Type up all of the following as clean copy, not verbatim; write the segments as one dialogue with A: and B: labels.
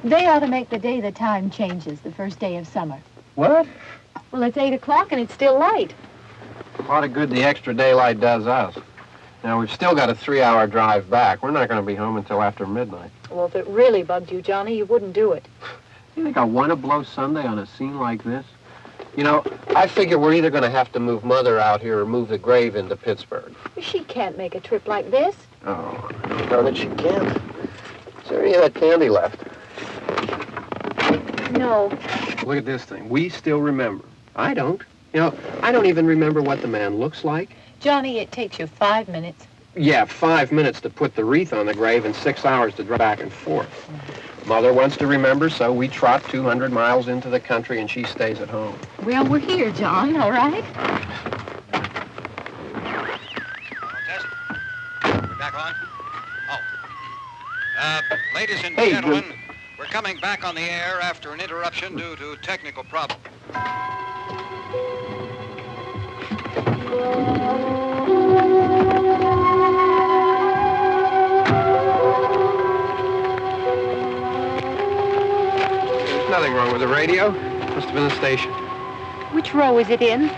A: They ought to make the day the time changes, the first day of summer.
B: What?
A: Well, it's 8 o'clock and it's still light.
B: A lot of good the extra daylight does us. Now, we've still got a 3-hour drive back. We're not going to be home until after midnight.
A: Well, if it really bugged you, Johnny, you wouldn't do it.
B: You think I want to blow Sunday on a scene like this? You know, I figure we're either going to have to move Mother out here or move the grave into Pittsburgh.
A: She can't make a trip like this.
B: Oh, I don't know that she can't. Is there any of that candy left?
A: No.
B: Look at this thing. We still remember. I don't. You know, I don't even remember what the man looks like.
A: Johnny, it takes you 5 minutes.
B: Yeah, 5 minutes to put the wreath on the grave and 6 hours to drive back and forth. Mother wants to remember, so we trot 200 miles into the country and she stays at home.
A: Well, we're here, John, all right?
C: Test. We're back on? Oh. Ladies and
B: Hey,
C: gentlemen, we're coming back on the air after an interruption due to technical problem.
B: There's nothing wrong with the radio. Must have been the station.
A: Which row is it in?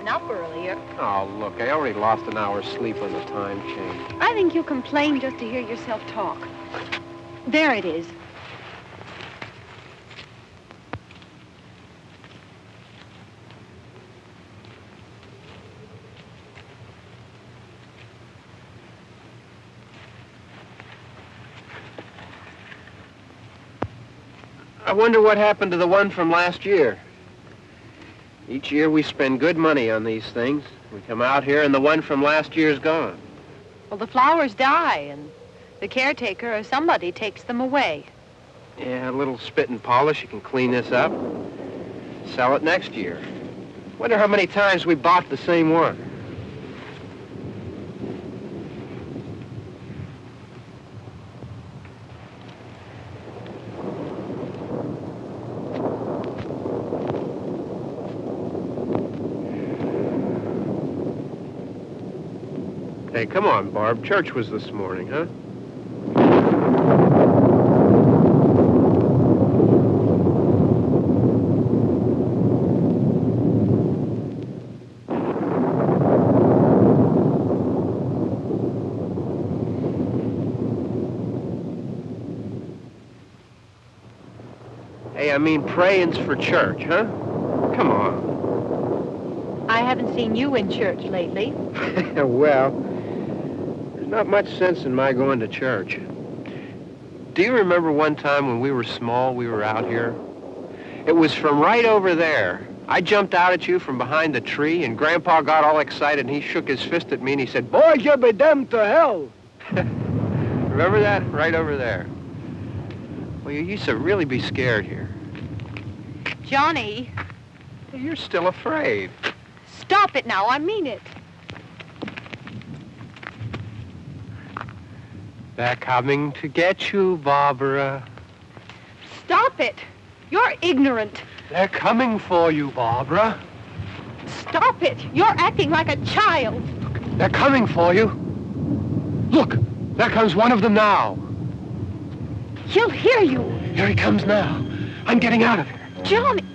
D: Up earlier.
B: Oh, look, I already lost an hour's sleep on the time change.
D: I think you complain just to hear yourself talk. There it is.
B: I wonder what happened to the one from last year. Each year we spend good money on these things. We come out here and the one from last year's gone.
D: Well, the flowers die and the caretaker or somebody takes them away.
B: Yeah, a little spit and polish. You can clean this up. Sell it next year. Wonder how many times we bought the same one. Hey, come on, Barb. Church was this morning, huh? Hey, I mean, praying's for church, huh? Come on.
D: I haven't seen you in church lately.
B: Well, not much sense in my going to church. Do you remember one time when we were small, we were out here? It was from right over there. I jumped out at you from behind the tree, and Grandpa got all excited, and he shook his fist at me, and he said, "Boys, you'll be damned to hell." Remember that? Right over there. Well, you used to really be scared here.
D: Johnny.
B: You're still afraid.
D: Stop it now. I mean it.
B: They're coming to get you, Barbara.
D: Stop it. You're ignorant.
B: They're coming for you, Barbara.
D: stop it. You're acting like a child.
B: They're coming for you. Look, there comes one of them now.
D: He'll hear you.
B: Here he comes now. I'm getting out of here.
D: Johnny.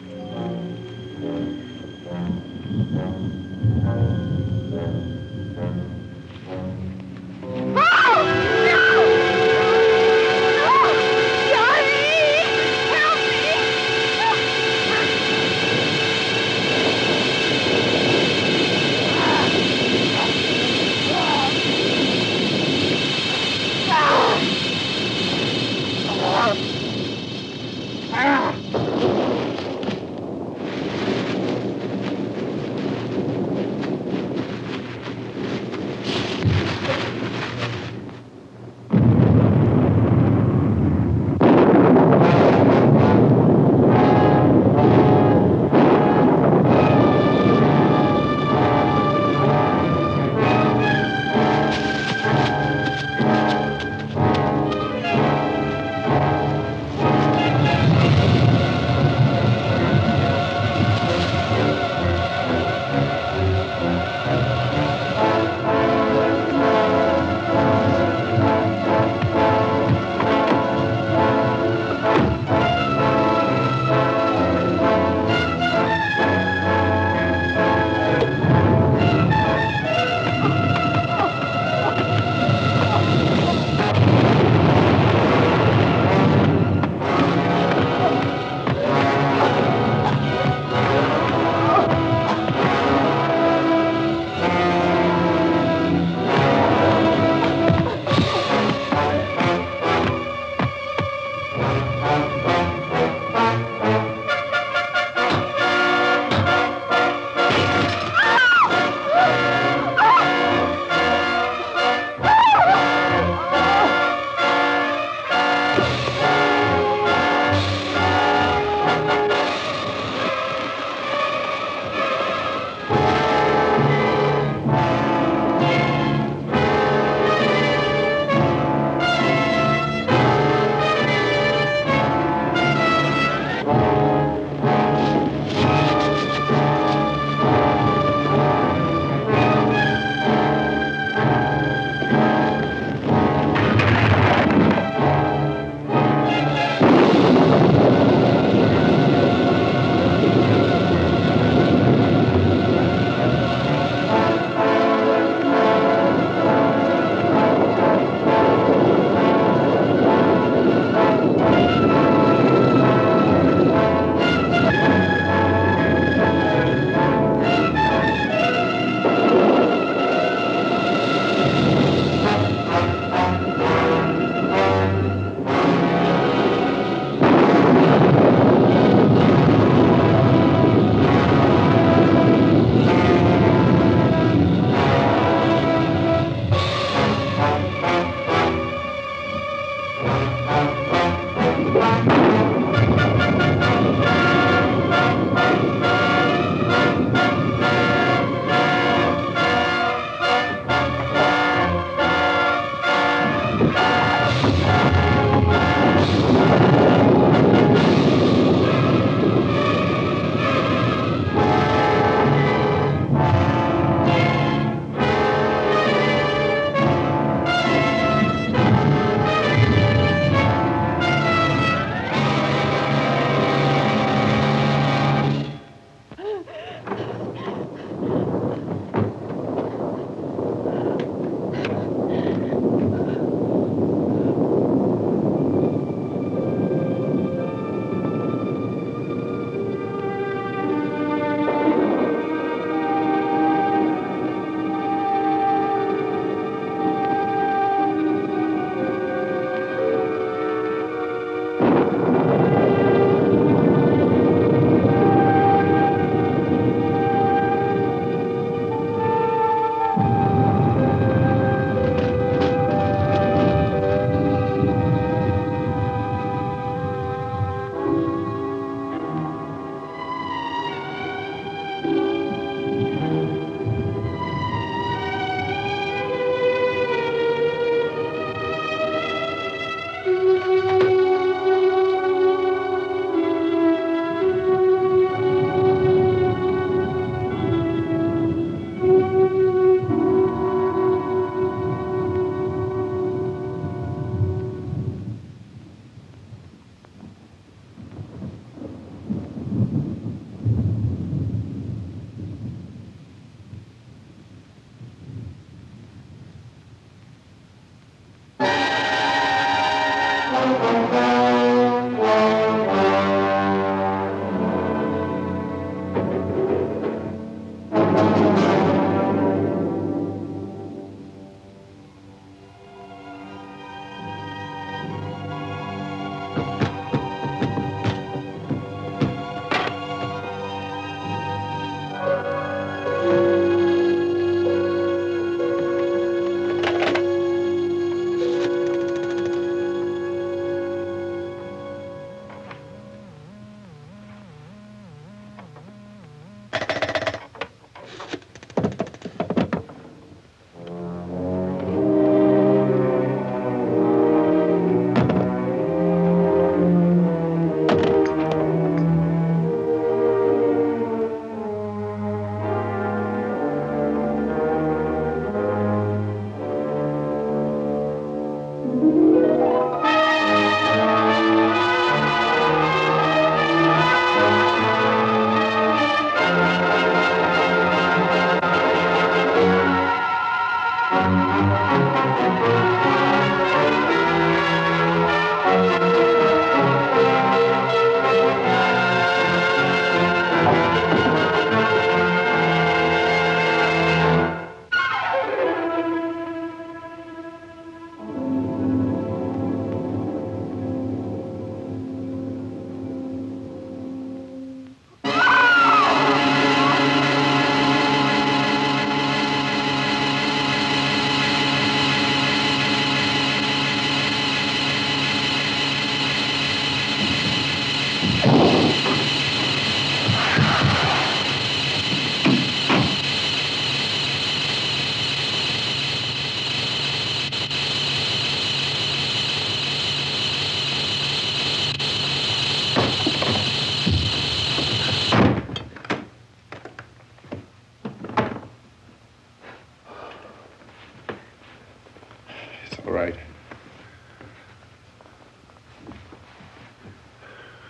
E: All right.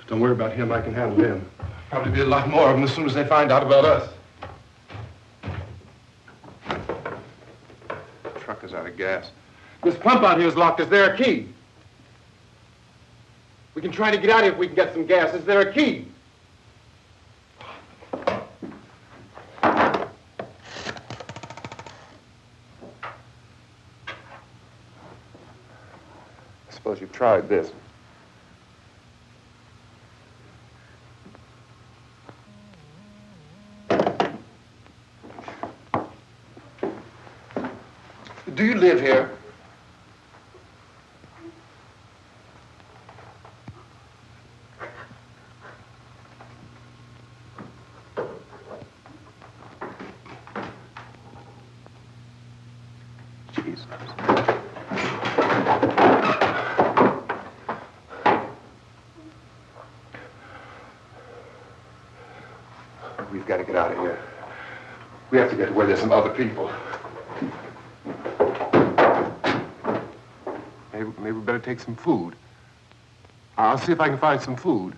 E: Don't worry about him. I can handle him. Probably be a lot more of them as soon as they find out about us. The truck is out of gas. This pump out here is locked. Is there a key? We can try to get out of here if we can get some gas. Is there a key? I suppose you've tried this. Do you live here? Jesus. We've got to get out of here. We have to get to where there's some other people. Maybe we better take some food. I'll see if I can find some food.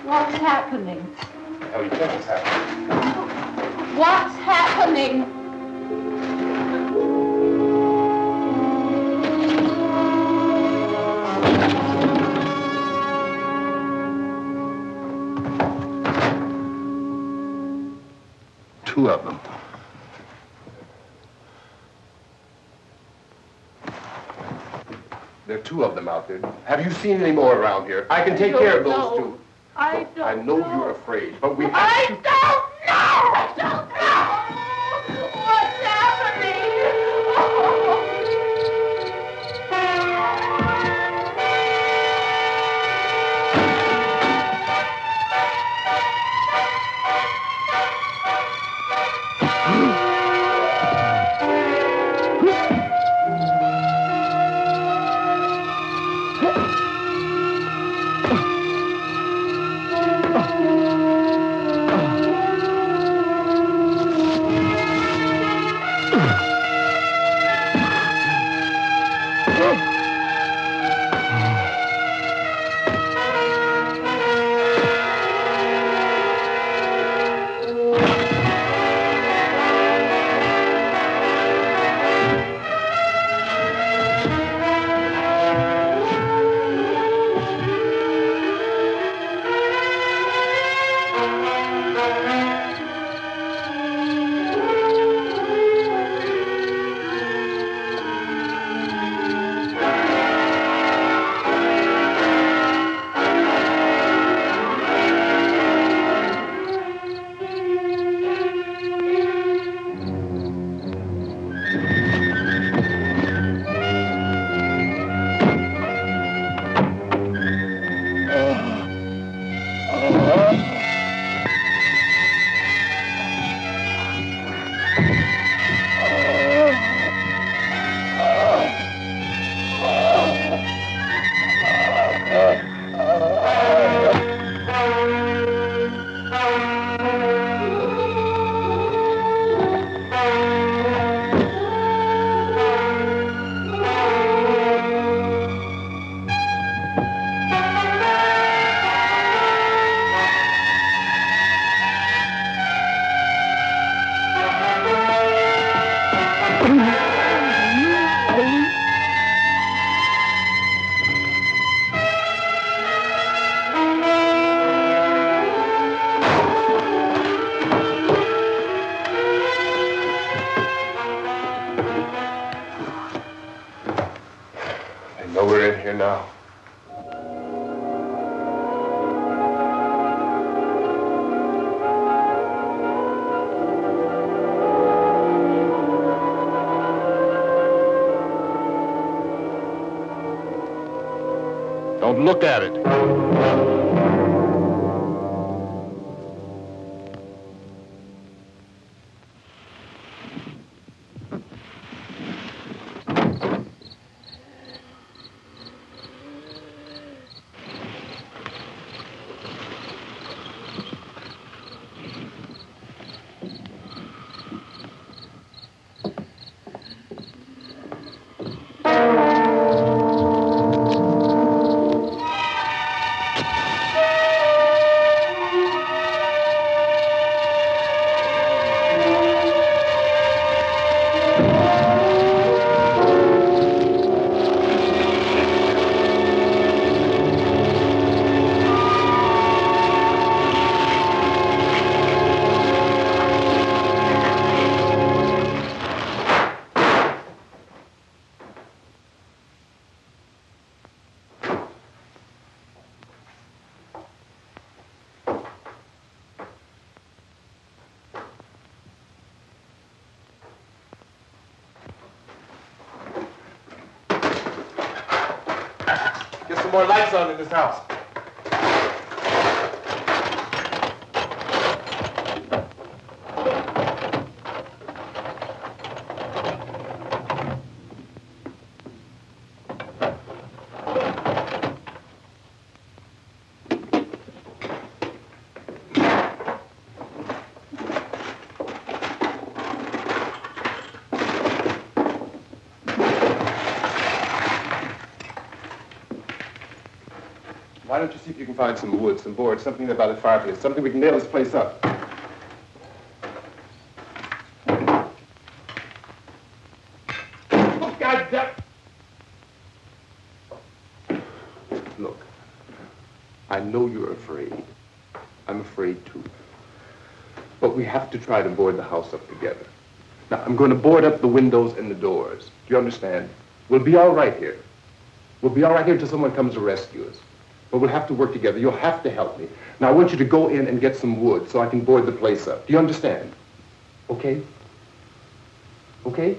A: What's happening?
E: How do you think it's happening?
A: What's happening?
E: Two of them. There are two of them out there. Have you seen any more around here? I can take care of those two.
A: I don't
E: I know you're afraid, but we have
A: I
E: to...
A: don't know! I don't know! What's happening?
E: know we're in here now.
F: Don't look at it.
E: Get some more lights on in this house. Why don't you see if you can find some wood, some board, something about the fireplace, something we can nail this place up. Oh, God damn! Look, I know you're afraid. I'm afraid too. But we have to try to board the house up together. Now, I'm going to board up the windows and the doors. Do you understand? We'll be all right here. We'll be all right here until someone comes to rescue us. But we'll have to work together. You'll have to help me. Now, I want you to go in and get some wood so I can board the place up. Do you understand? Okay? Okay?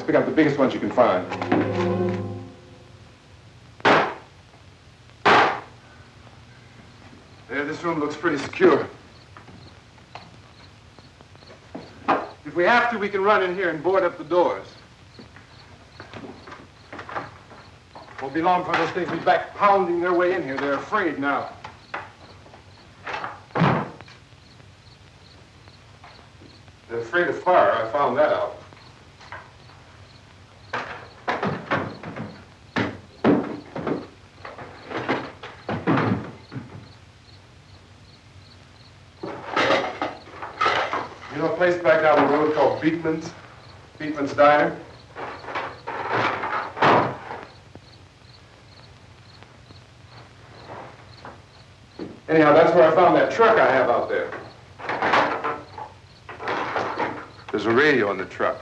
E: Just pick up the biggest ones you can find. There, this room looks pretty secure. If we have to, we can run in here and board up the doors. Won't be long for those things to be back pounding their way in here. They're afraid now. They're afraid of fire. I found that out. You know a place back down the road called Beekman's? Beekman's Diner? Anyhow, that's where I found that truck I have out there. There's a radio on the truck.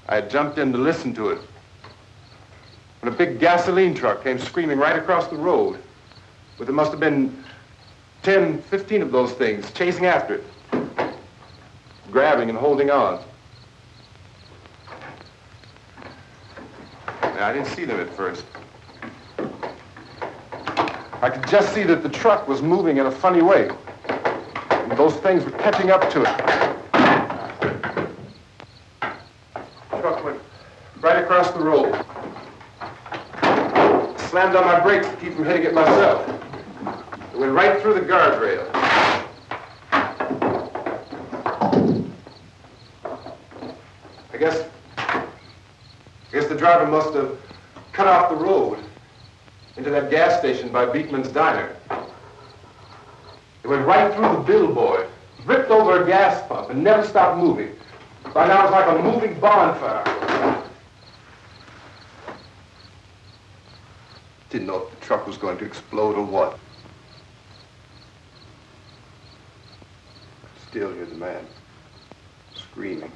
E: I had jumped in to listen to it when a big gasoline truck came screaming right across the road. But there must have been 10, 15 of those things chasing after it, grabbing and holding on. Now, I didn't see them at first. I could just see that the truck was moving in a funny way. And those things were catching up to it. The truck went right across the road. Slammed on my brakes to keep from hitting it myself. It went right through the guardrail. I guess the driver must have cut off the road into that gas station by Beekman's Diner. It went right through the billboard, ripped over a gas pump, and never stopped moving. By now, it's like a moving bonfire. Didn't know if the truck was going to explode or what. Still hear the man screaming.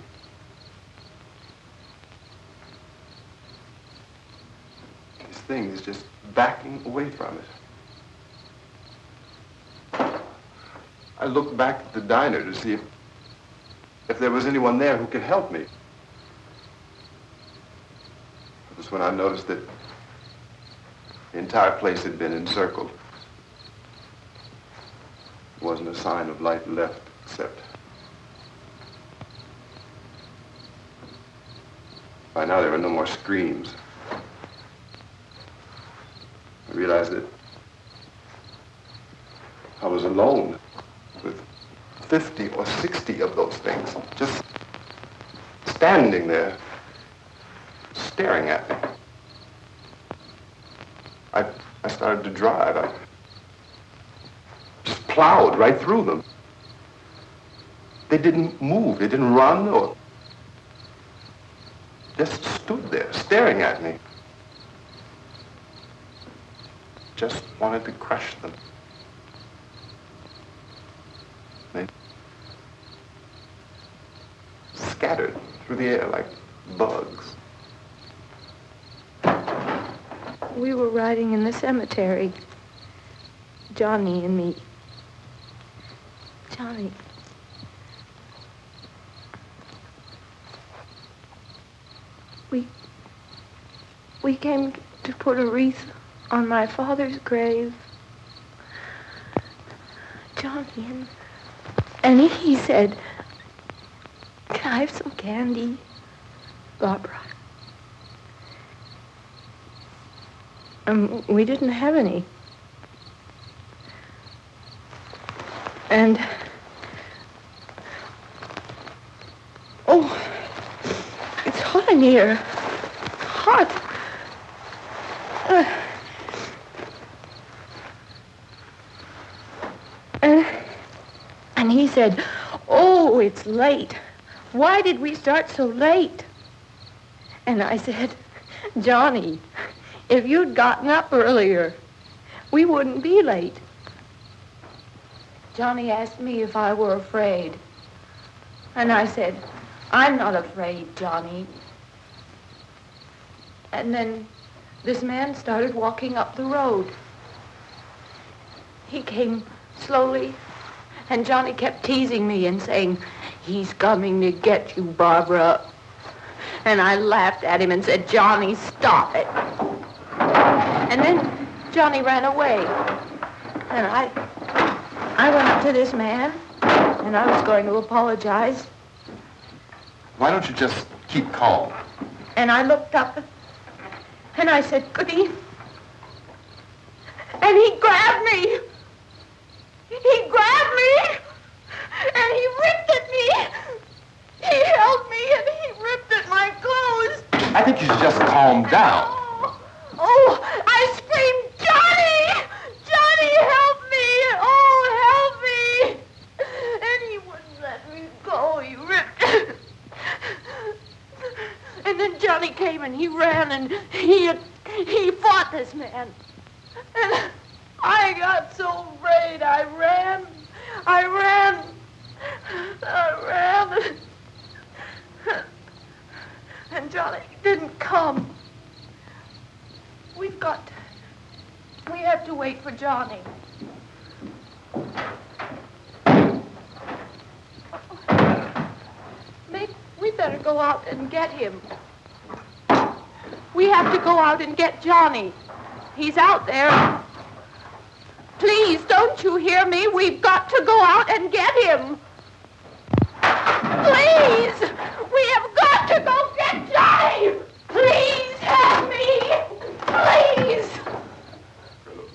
E: This thing is just backing away from it. I looked back at the diner to see if there was anyone there who could help me. It was when I noticed that the entire place had been encircled. There wasn't a sign of life left except by now there were no more screams. I realized that I was alone with 50 or 60 of those things, just standing there, staring at me. I started to drive. I just plowed right through them. They didn't move. They didn't run or just stood there, staring at me. Just wanted to crush them. They scattered through the air like bugs.
G: We were riding in the cemetery, Johnny and me. Johnny. We came to put a wreath on my father's grave. Johnny, and he said, "Can I have some candy, Barbara?" We didn't have any. And, oh, it's hot in here. Hot. And he said, "Oh, it's late. Why did we start so late?" And I said, "Johnny, if you'd gotten up earlier, we wouldn't be late." Johnny asked me if I were afraid. And I said, "I'm not afraid, Johnny." And then this man started walking up the road. He came slowly, and Johnny kept teasing me and saying, "He's coming to get you, Barbara." And I laughed at him and said, Johnny, stop it. And then Johnny ran away. And I went up to this man, and I was going to apologize.
E: Why don't you just keep calm?
G: And I looked up, and I said, Goody. And he grabbed me. He grabbed me, and he ripped at me. He held me, and he ripped at my clothes.
E: I think you should just calm down.
G: Oh, I screamed, Johnny! Johnny, help me! Oh, help me! And he wouldn't let me go. He ripped. And then Johnny came and he ran and he fought this man. And I got so afraid. I ran. And Johnny didn't come. We have to wait for Johnny. We better go out and get him. We have to go out and get Johnny. He's out there. Please, don't you hear me? We've got to go out and get him. Please! We have got to go get Johnny! Please help me! Please!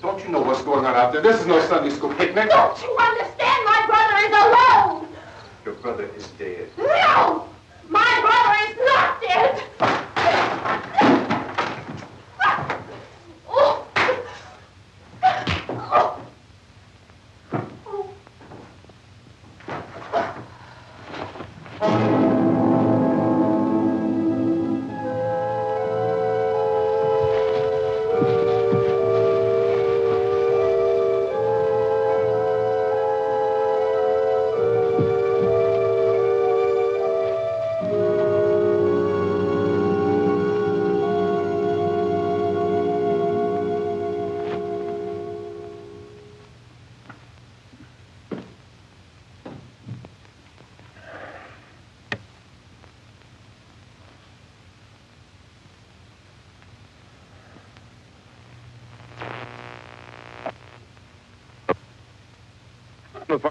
E: Don't you know what's going on out there? This is no Sunday school picnic.
G: Don't you understand? My brother is alone!
E: Your brother is dead.
G: No! My brother is not dead! Oh. Oh.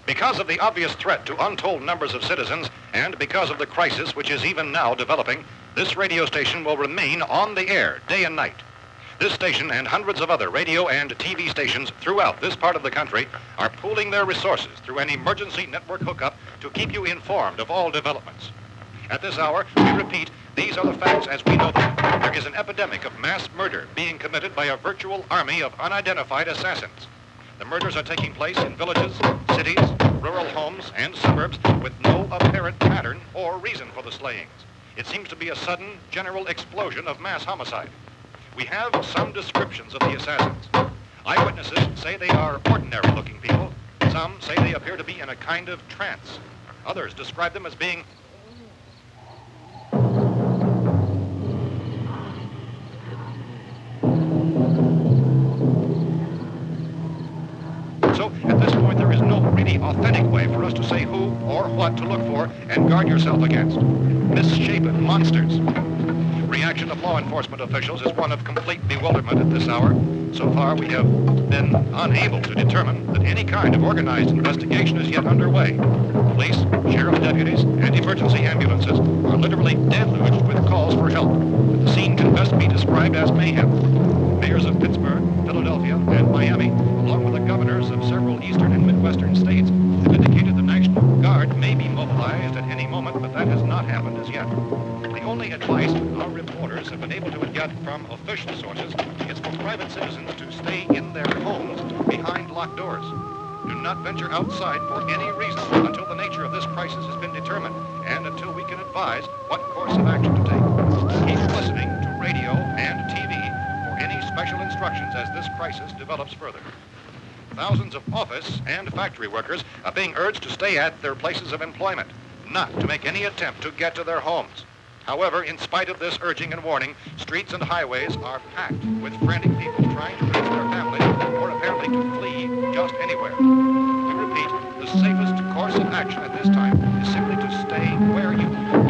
C: Because of the obvious threat to untold numbers of citizens, and because of the crisis which is even now developing, this radio station will remain on the air day and night. This station and hundreds of other radio and TV stations throughout this part of the country are pooling their resources through an emergency network hookup to keep you informed of all developments. At this hour, we repeat, these are the facts as we know them. There is an epidemic of mass murder being committed by a virtual army of unidentified assassins. The murders are taking place in villages, cities, rural homes, and suburbs with no apparent pattern or reason for the slayings. It seems to be a sudden, general explosion of mass homicide. We have some descriptions of the assassins. Eyewitnesses say they are ordinary-looking people. Some say they appear to be in a kind of trance. Others describe them as being So, at this point, there is no really authentic way for us to say who or what to look for and guard yourself against. Misshapen monsters. Reaction of law enforcement officials is one of complete bewilderment at this hour. So far, we have been unable to determine that any kind of organized investigation is yet underway. Police, sheriff's deputies, and emergency ambulances are literally deluged with calls for help. The scene can best be described as mayhem. Mayors of Pittsburgh, Philadelphia, and Miami, along with the governors of several eastern and midwestern states, have indicated the National Guard may be mobilized at any moment, but that has not happened as yet. The only advice our reporters have been able to get from official sources is for private citizens to stay in their homes behind locked doors. Do not venture outside for any reason until the nature of this crisis has been determined and until we can advise what course of action to take. Keep listening to radio and TV for any special instructions as this crisis develops further. Thousands of office and factory workers are being urged to stay at their places of employment, not to make any attempt to get to their homes. However, in spite of this urging and warning, streets and highways are packed with frantic people trying to reach their families or apparently to flee just anywhere. We repeat, the safest course of action at this time is simply to stay where you are.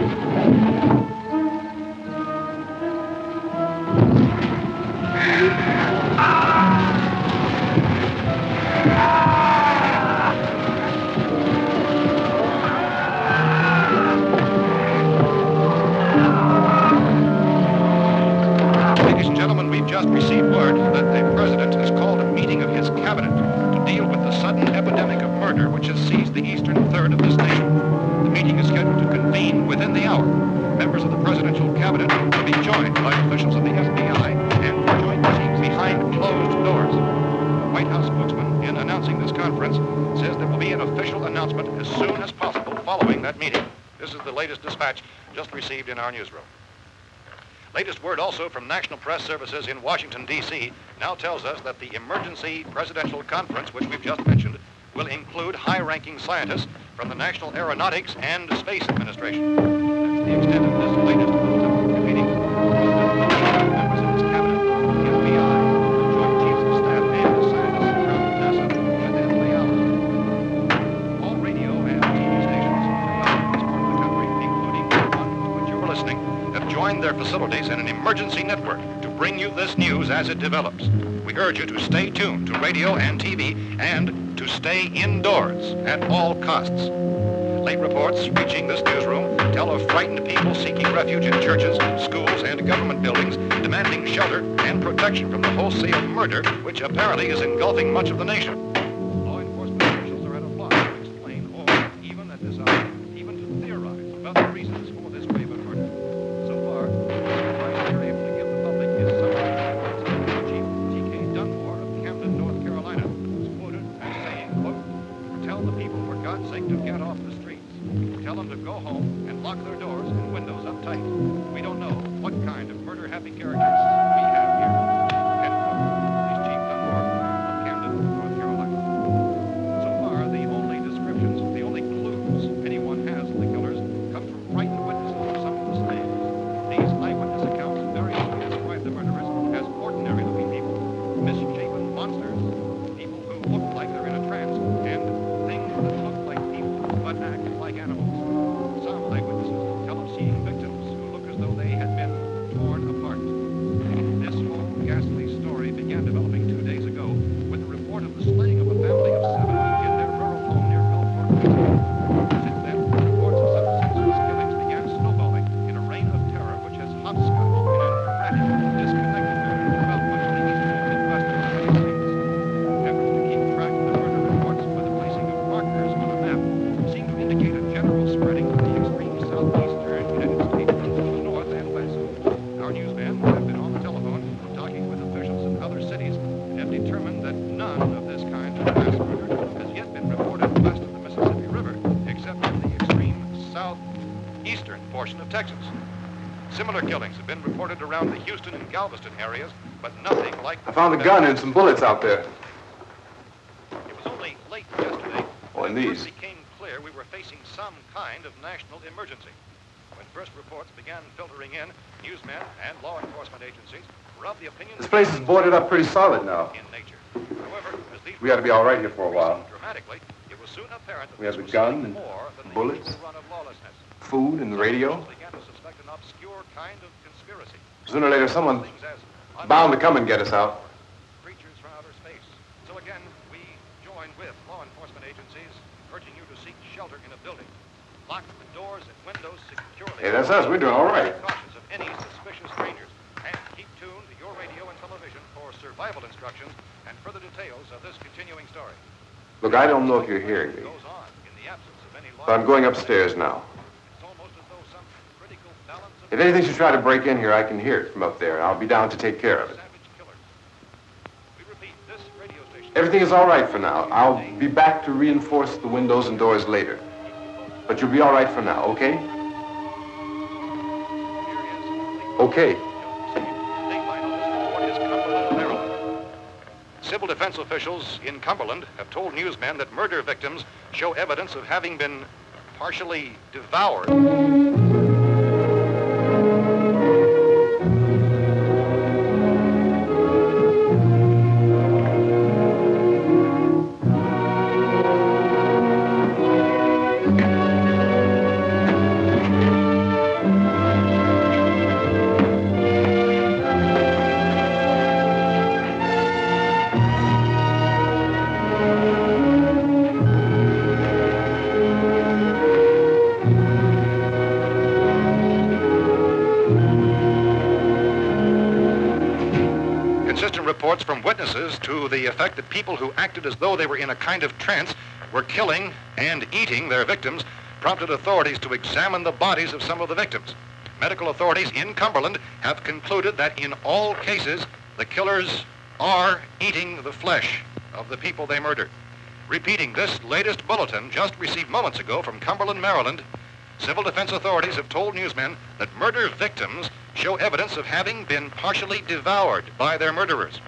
C: received word that the president has called a meeting of his cabinet to deal with the sudden epidemic of murder which has seized the eastern third of this nation. The meeting is scheduled to convene within the hour. Members of the presidential cabinet will be joined by officials of the FBI and joint teams behind closed doors. The White House spokesman, in announcing this conference, says there will be an official announcement as soon as possible following that meeting. This is the latest dispatch just received in our newsroom. Latest word also from National Press Services in Washington, D.C. now tells us that the emergency presidential conference, which we've just mentioned, will include high-ranking scientists from the National Aeronautics and Space Administration. That's the extent of this latest meeting. Members of his cabinet, the FBI, the Joint Chiefs of Staff, and the scientists from NASA within the hour. All radio and TV stations throughout this part of the country, including the one to which you're listening, have joined their facilities in an emergency network to bring you this news as it develops. We urge you to stay tuned to radio and TV and to stay indoors at all costs. Late reports reaching this newsroom tell of frightened people seeking refuge in churches, schools, and government buildings, demanding shelter and protection from the wholesale murder which apparently is engulfing much of the nation. Law enforcement officials are at a loss to explain or even at this hour, even to theorize about the reasons for this wave of murder. So far, the advice they're able to give the public is something Chief T.K. Dunmore of Camden, North Carolina, was quoted as saying, quote, "Tell the people, for God's sake, to get off the streets. Tell them to go home and lock their doors and windows up tight. We don't know what kind of murder-happy characters we have here." End quote. He's Chief Dunmore of Camden, North Carolina. So far, the only descriptions, the only clues anyone has of the killers come from frightened witnesses of some of the slaves. These eyewitness accounts variously describe the murderers as ordinary-looking people, misshapen monsters, people who look like they're in a trance, and things that look like people but act like animals. Some eyewitnesses tell of seeing victims who look as though they had been torn apart. This whole ghastly story began developing 2 days ago with the report of the slaying of a family of 7 in their rural home near Gulfport, Mexico. Since then, reports of such senseless killings began snowballing in a reign of terror which has hopscotched in an erratic, disconnected manner throughout much of the eastern and midwestern United States. Efforts to keep track of the murder reports by the placing of markers on a map seem to indicate a general spreading of the extreme southeastern United States into the north and west. Our newsmen have been on the telephone talking with officials in other cities and have determined that none of this kind of mass murder has yet been reported west of the Mississippi River, except in the extreme southeastern portion of Texas. Similar killings have been reported around the Houston and Galveston areas, but nothing like the...
E: I found a gun and some bullets out there.
C: It was only late yesterday
E: Oh, and
C: when it
E: these.
C: first became clear we were facing some kind of national emergency. When first reports began filtering in, newsmen and law enforcement agencies were of the opinion...
E: This place is boarded up pretty solid now.
C: ...in nature. However, as these
E: We ought to be all right here for a while.
C: dramatically, it was soon apparent that
E: We have
C: this
E: the
C: was
E: gun
C: something
E: and
C: more than the
E: bullets.
C: usual run of lawlessness.
E: Food and the radio.
C: Some began to suspect an obscure kind of conspiracy.
E: Sooner or later, someone's
C: Things as
E: bound to come and get us out.
C: creatures from outer space. So again, we join with law enforcement agencies, urging you to seek shelter in a building. Lock the doors and windows securely.
E: Hey, that's us. We're doing all right.
C: Be cautious of any suspicious strangers. And keep tuned to your radio and television for survival instructions and further details of this continuing story.
E: Look, I don't know if you're hearing me,
C: Goes on in the absence of any law.
E: but I'm going upstairs now.
C: It's almost as though some critical balance of
E: If anything should try to break in here, I can hear it from up there. I'll be down to take care of it.
C: savage killers. We repeat, this radio station...
E: Everything is all right for now. I'll be back to reinforce the windows and doors later. But you'll be all right for now, okay? Okay.
C: Civil defense officials in Cumberland have told newsmen that murder victims show evidence of having been partially devoured. inconsistent reports from witnesses to the effect that people who acted as though they were in a kind of trance were killing and eating their victims prompted authorities to examine the bodies of some of the victims. Medical authorities in Cumberland have concluded that in all cases, the killers are eating the flesh of the people they murdered. Repeating this latest bulletin just received moments ago from Cumberland, Maryland, civil defense authorities have told newsmen that murder victims show evidence of having been partially devoured by their murderers.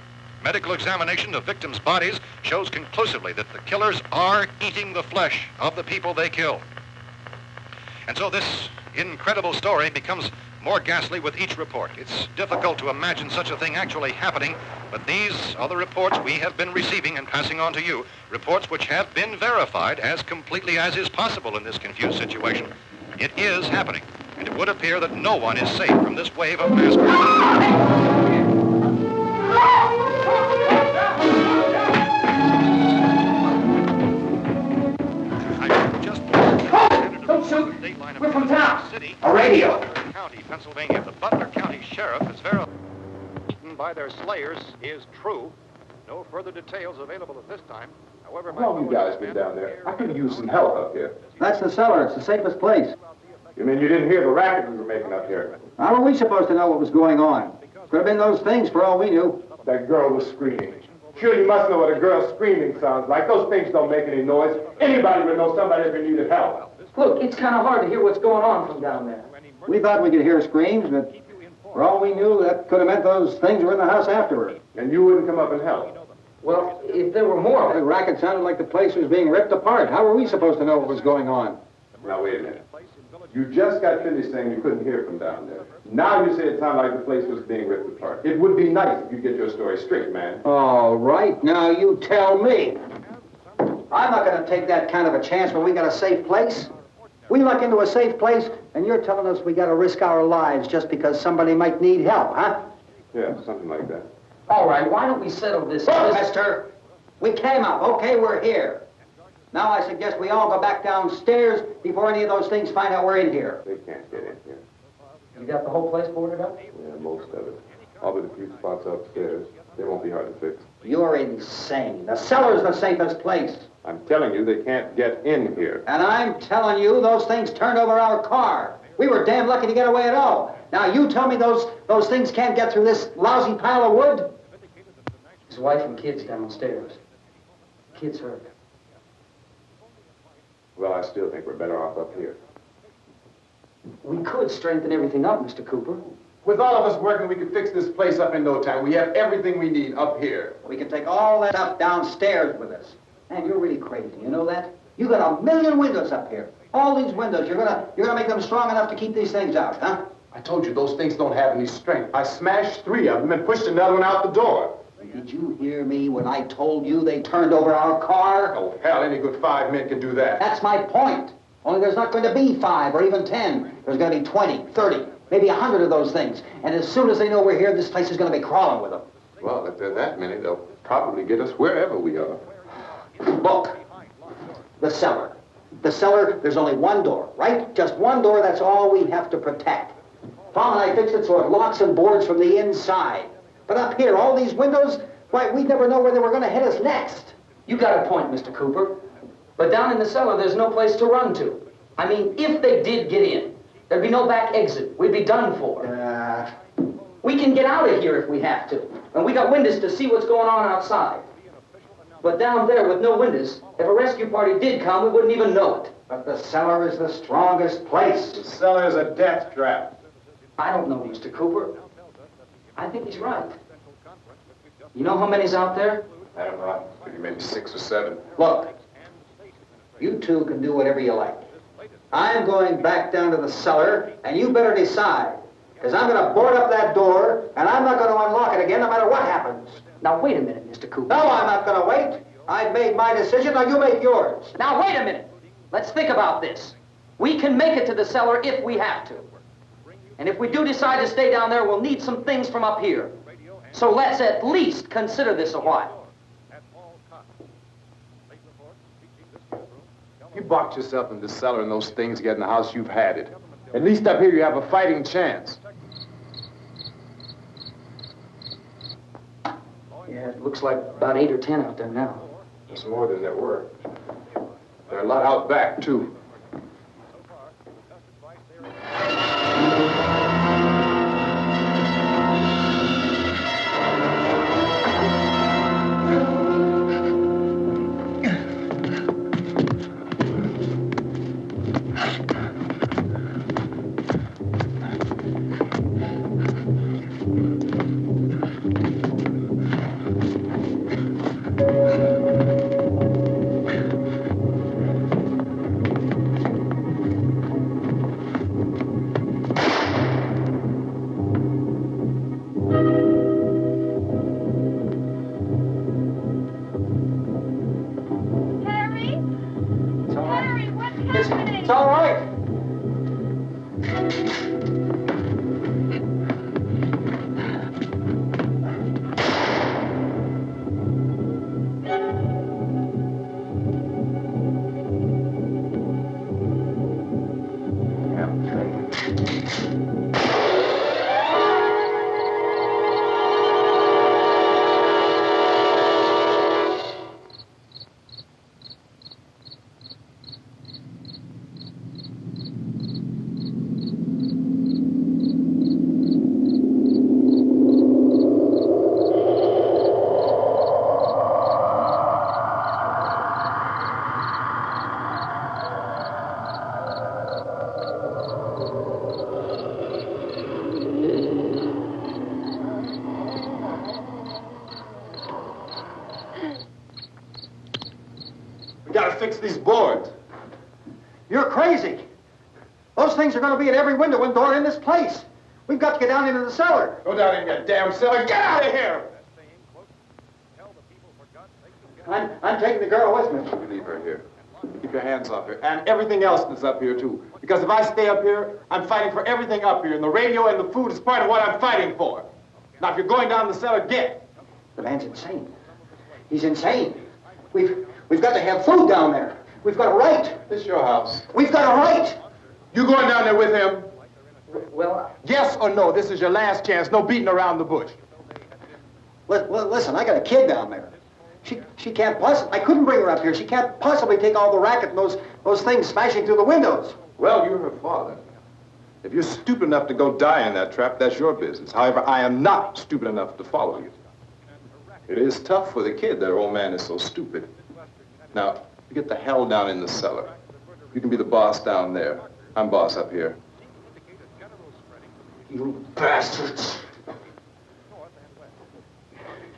C: Medical examination of victims' bodies shows conclusively that the killers are eating the flesh of the people they killed. And so this incredible story becomes more ghastly with each report. It's difficult to imagine such a thing actually happening, but these are the reports we have been receiving and passing on to you, reports which have been verified as completely as is possible in this confused situation. It is happening, and it would appear that no one is safe from this wave of mass murder.
H: Don't shoot! We're from town. A radio.
C: County, Pennsylvania. The Butler County Sheriff has verified by their slayers is true. No further details available at this time. However,
E: How long you guys been down there? I could use some help up here.
I: That's the cellar. It's the safest place.
E: You mean you didn't hear the racket we were making up here?
I: How were we supposed to know what was going on? Could have been those things for all we knew.
E: That girl was screaming. Sure, you must know what a girl screaming sounds like. Those things don't make any noise. Anybody would know somebody ever needed help.
H: Look, it's kind of hard to hear what's going on from down there.
I: We thought we could hear screams, but for all we knew, that could have meant those things were in the house afterward.
E: And you wouldn't come up and help?
H: Well, if there were more...
I: The racket sounded like the place was being ripped apart. How were we supposed to know what was going on?
E: Now, wait a minute. You just got finished saying you couldn't hear from down there. Now you say it sounded like the place was being ripped apart. It would be nice if you get your story straight, man.
I: All right, now you tell me. I'm not going to take that kind of a chance when we got a safe place. We luck into a safe place, and you're telling us we got to risk our lives just because somebody might need help, huh?
E: Yeah, something like that.
H: All right, why don't we settle this...
I: Look, mister, we came up. Okay, we're here. Now I suggest we all go back downstairs before any of those things find out we're in here.
E: They can't get in here.
H: You got the whole place boarded up?
E: Yeah, most of it. All but a few spots upstairs. They won't be hard to fix.
I: You're insane. The cellar's the safest place.
E: I'm telling you, they can't get in here.
I: And I'm telling you, those things turned over our car. We were damn lucky to get away at all. Now you tell me those things can't get through this lousy pile of wood?
H: His wife and kids downstairs. Kids hurt.
E: Well, I still think we're better off up here.
H: We could strengthen everything up, Mr. Cooper.
E: With all of us working, we could fix this place up in no time. We have everything we need up here.
I: We can take all that stuff downstairs with us. Man, you're really crazy, you know that? You got 1 million windows up here. All these windows, you're gonna make them strong enough to keep these things out, huh?
E: I told you those things don't have any strength. I smashed 3 of them and pushed another one out the door.
I: Did you hear me when I told you they turned over our car?
E: Oh, hell, any good 5 men can do that.
I: That's my point. Only there's not going to be 5 or even 10. There's going to be 20, 30, maybe 100 of those things. And as soon as they know we're here, this place is going to be crawling with them.
E: Well, if there are that many, they'll probably get us wherever we are.
I: Look, the cellar. The cellar, there's only one door, right? Just one door, that's all we have to protect. Tom and I fixed it so it locks and boards from the inside. But up here, all these windows, why, we'd never know where they were going to hit us next.
H: You got a point, Mr. Cooper. But down in the cellar, there's no place to run to. I mean, if they did get in, there'd be no back exit. We'd be done for. We can get out of here if we have to. And we got windows to see what's going on outside. But down there with no windows, if a rescue party did come, we wouldn't even know it.
I: But the cellar is the strongest place.
E: The cellar is a death trap.
H: I don't know, Mr. Cooper. I think he's right. You know how many's out there?
E: I don't know. Maybe 6 or 7.
I: Look, you two can do whatever you like. I'm going back down to the cellar, and you better decide. Because I'm going to board up that door, and I'm not going to unlock it again no matter what happens.
H: Now, wait a minute, Mr. Cooper.
I: No, I'm not going to wait. I've made my decision, now you make yours.
H: Now, wait a minute. Let's think about this. We can make it to the cellar if we have to. And if we do decide to stay down there, we'll need some things from up here. So let's at least consider this a while.
E: You boxed yourself in the cellar and those things get in the house, you've had it. At least up here you have a fighting chance.
H: Yeah, it looks like about 8 or 10 out there now.
E: There's more than there were. There are a lot out back, too.
I: It's all right.
F: We gotta fix these boards.
I: You're crazy. Those things are going to be at every window and door in this place. We've got to get down into the cellar.
F: Go down in your damn cellar. Get out of here!
I: I'm taking the girl with me.
F: You leave her here. Keep your hands off her. And everything else that's up here, too. Because if I stay up here, I'm fighting for everything up here. And the radio and the food is part of what I'm fighting for. Now, if you're going down the cellar, get.
I: The man's insane. He's insane. We've got to have food down there. We've got a right.
F: This is your house.
I: We've got a right.
F: You going down there with him?
H: Well,
F: Yes or no? This is your last chance. No beating around the bush.
I: Listen, I got a kid down there. She can't possibly. I couldn't bring her up here. She can't possibly take all the racket and those things smashing through the windows.
F: Well, you're her father. If you're stupid enough to go die in that trap, that's your business. However, I am not stupid enough to follow you. It is tough for the kid that her old man is so stupid. Now, you get the hell down in the cellar. You can be the boss down there. I'm boss up here.
I: You bastards.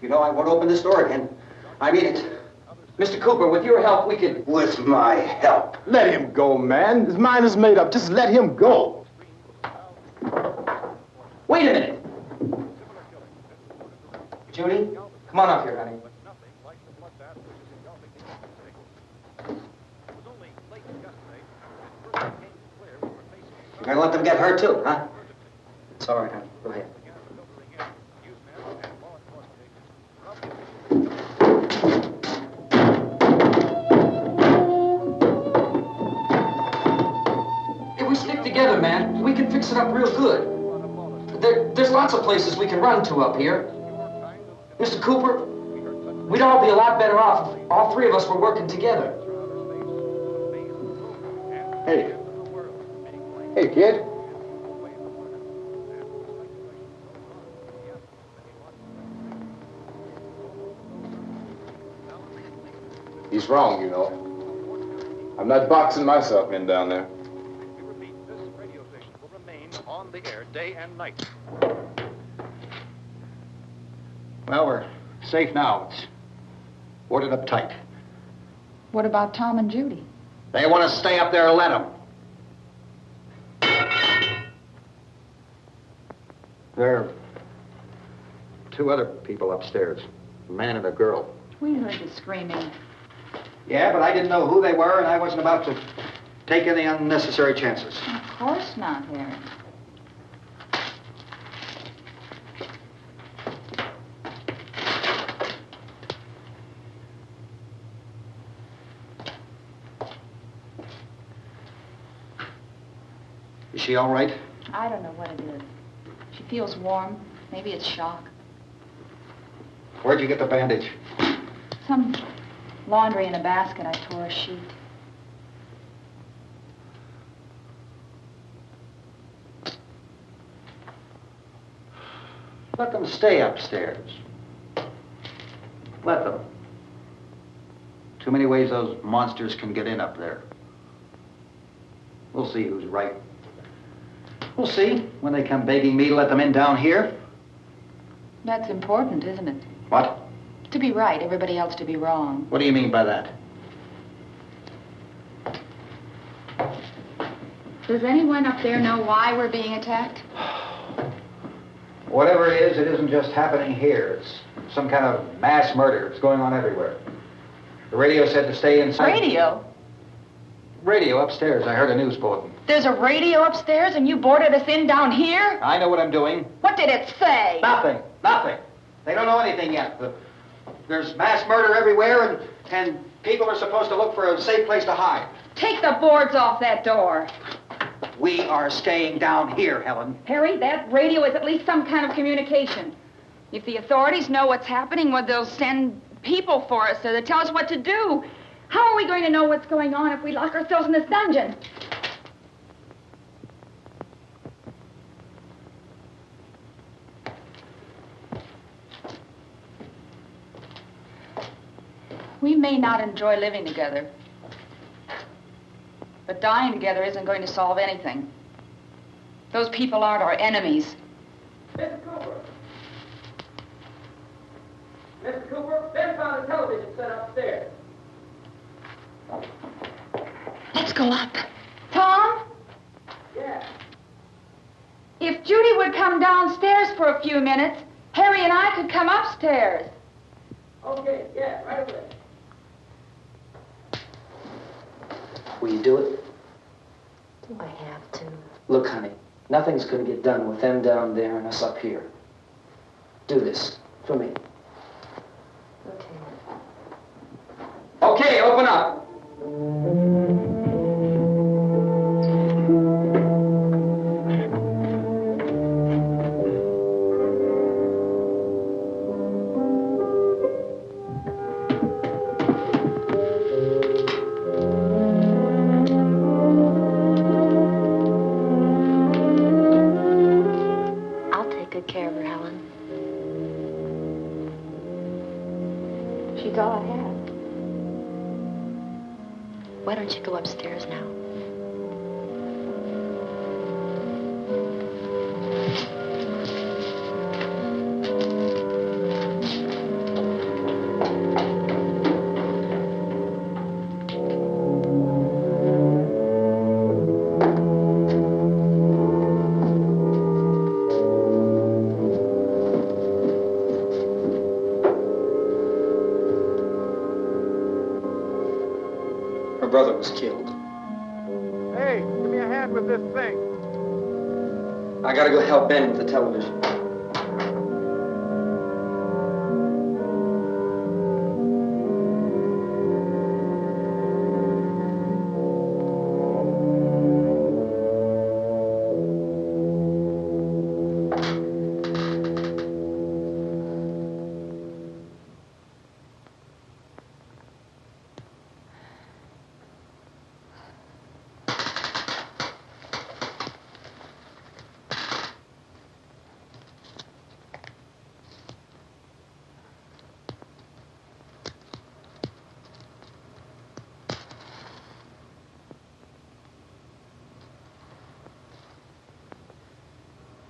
I: You know, I won't open this door again. I mean it.
H: Mr. Cooper, with your help, we could...
I: With my help.
F: Let him go, man. His mind is made up. Just let him go.
H: Wait a minute. Judy, come on up here, honey.
I: You're gonna let them get hurt too, huh?
H: It's all right, honey. Go ahead. If we stick together, man, we can fix it up real good. There's lots of places we can run to up here. Mr. Cooper, we'd all be a lot better off if all three of us were working together.
F: Hey. Hey, kid. He's wrong, you know. I'm not boxing myself in down there.
C: We repeat, this radio station will remain on the air day and night.
I: Well, we're safe now. It's boarded up tight.
A: What about Tom and Judy?
I: They want to stay up there, let them. There are two other people upstairs, a man and a girl.
A: We heard the screaming.
I: Yeah, but I didn't know who they were, and I wasn't about to take any unnecessary chances.
A: Of course not, Harry.
I: Is she all right?
A: I don't know what it is. She feels warm. Maybe it's shock.
I: Where'd you get the bandage?
A: Some laundry in a basket. I tore a sheet.
I: Let them stay upstairs. Let them. Too many ways those monsters can get in up there. We'll see who's right. We'll see when they come begging me to let them in down here.
A: That's important, isn't it?
I: What?
A: To be right, everybody else to be wrong.
I: What do you mean by that?
A: Does anyone up there know why we're being attacked?
I: Whatever it is, it isn't just happening here. It's some kind of mass murder. It's going on everywhere. The radio said to stay inside.
A: Radio?
I: Radio upstairs. I heard a news bulletin.
A: There's a radio upstairs and you boarded us in down here?
I: I know what I'm doing.
A: What did it say?
I: Nothing. Nothing. They don't know anything yet. There's mass murder everywhere, and people are supposed to look for a safe place to hide.
A: Take the boards off that door.
I: We are staying down here, Helen.
A: Harry, that radio is at least some kind of communication. If the authorities know what's happening, well, they'll send people for us so they tell us what to do. How are we going to know what's going on if we lock ourselves in this dungeon? We may not enjoy living together, but dying together isn't going to solve anything. Those people aren't our enemies.
H: Mr. Cooper! Mr. Cooper, Ben found a television set upstairs.
A: Let's go up. Tom?
H: Yeah.
A: If Judy would come downstairs for a few minutes, Harry and I could come upstairs.
H: Okay, yeah, right away.
J: Will you do it?
G: Do I have to?
J: Look, honey, nothing's going to get done with them down there and us up here. Do this for me.
G: Okay.
H: Okay, open up.
G: I'll take good care of her, Helen. She's all I have. Why don't you go upstairs now?
J: Her brother was killed.
B: Hey, give me a hand with this thing.
J: I gotta go help Ben with the television.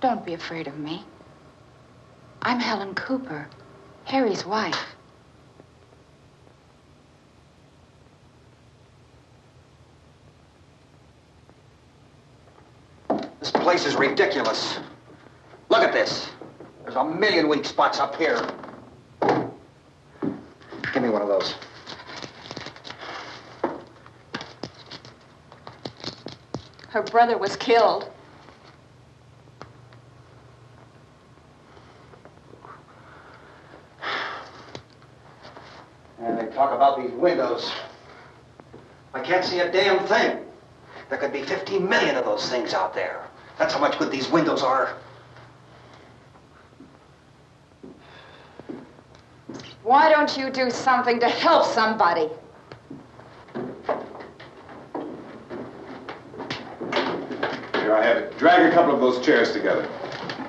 A: Don't be afraid of me. I'm Helen Cooper, Harry's wife.
I: This place is ridiculous. Look at this. There's a million weak spots up here. Give me one of those.
A: Her brother was killed.
I: And they talk about these windows. I can't see a damn thing. There could be 15 million of those things out there. That's how much good these windows are.
A: Why don't you do something to help somebody?
F: Here, I have it. Drag a couple of those chairs together.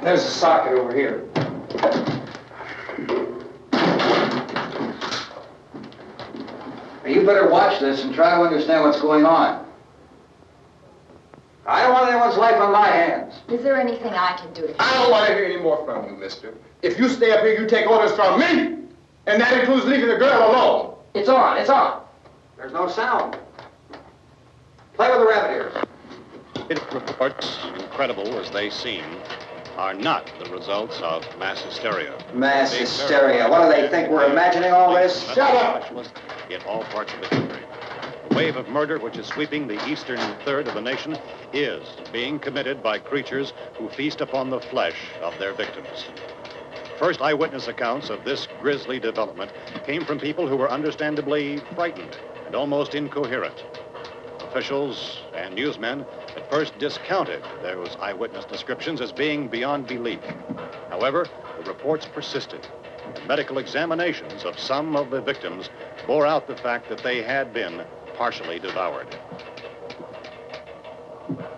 H: There's a socket over here. You better watch this and try to understand what's going on. I don't want anyone's life on my hands.
A: Is there anything I can do to
F: I don't want to hear any more from you, mister. If you stay up here, you take orders from me. And that includes leaving the girl alone.
H: It's on, it's on.
I: There's no sound. Play with the rabbit ears.
C: Reports, incredible as they seem, are not the results of mass hysteria.
I: Mass hysteria. What do they think? We're imagining all this?
F: Shut up!
C: In all parts of the country. The wave of murder which is sweeping the eastern third of the nation is being committed by creatures who feast upon the flesh of their victims. First eyewitness accounts of this grisly development came from people who were understandably frightened and almost incoherent. Officials and newsmen at first discounted those eyewitness descriptions as being beyond belief. However, the reports persisted. Medical examinations of some of the victims bore out the fact that they had been partially devoured.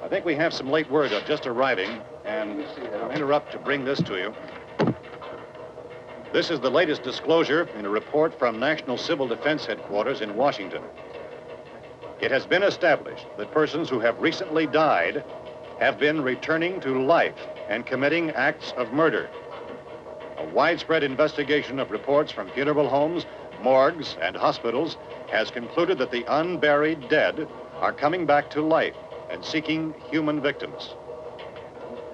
C: I think we have some late word just arriving, and I'll interrupt to bring this to you. This is the latest disclosure in a report from National Civil Defense Headquarters in Washington. It has been established that persons who have recently died have been returning to life and committing acts of murder. A widespread investigation of reports from funeral homes, morgues, and hospitals has concluded that the unburied dead are coming back to life and seeking human victims.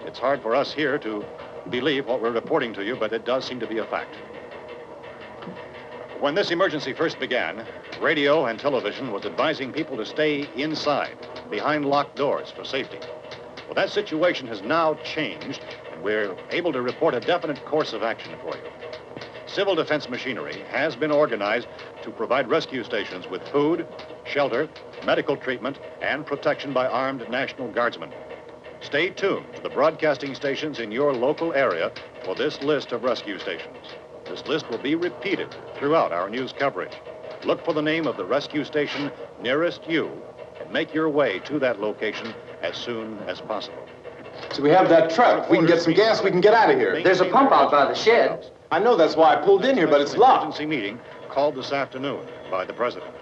C: It's hard for us here to believe what we're reporting to you, but it does seem to be a fact. When this emergency first began, radio and television was advising people to stay inside, behind locked doors for safety. Well, that situation has now changed, and we're able to report a definite course of action for you. Civil defense machinery has been organized to provide rescue stations with food, shelter, medical treatment, and protection by armed National Guardsmen. Stay tuned to the broadcasting stations in your local area for this list of rescue stations. This list will be repeated throughout our news coverage. Look for the name of the rescue station nearest you and make your way to that location as soon as possible.
F: So we have that truck. If we can get some gas, we can get out of here.
H: There's a pump out by the shed.
F: I know, that's why I pulled in here, but it's locked.
C: Emergency meeting called this afternoon by the president.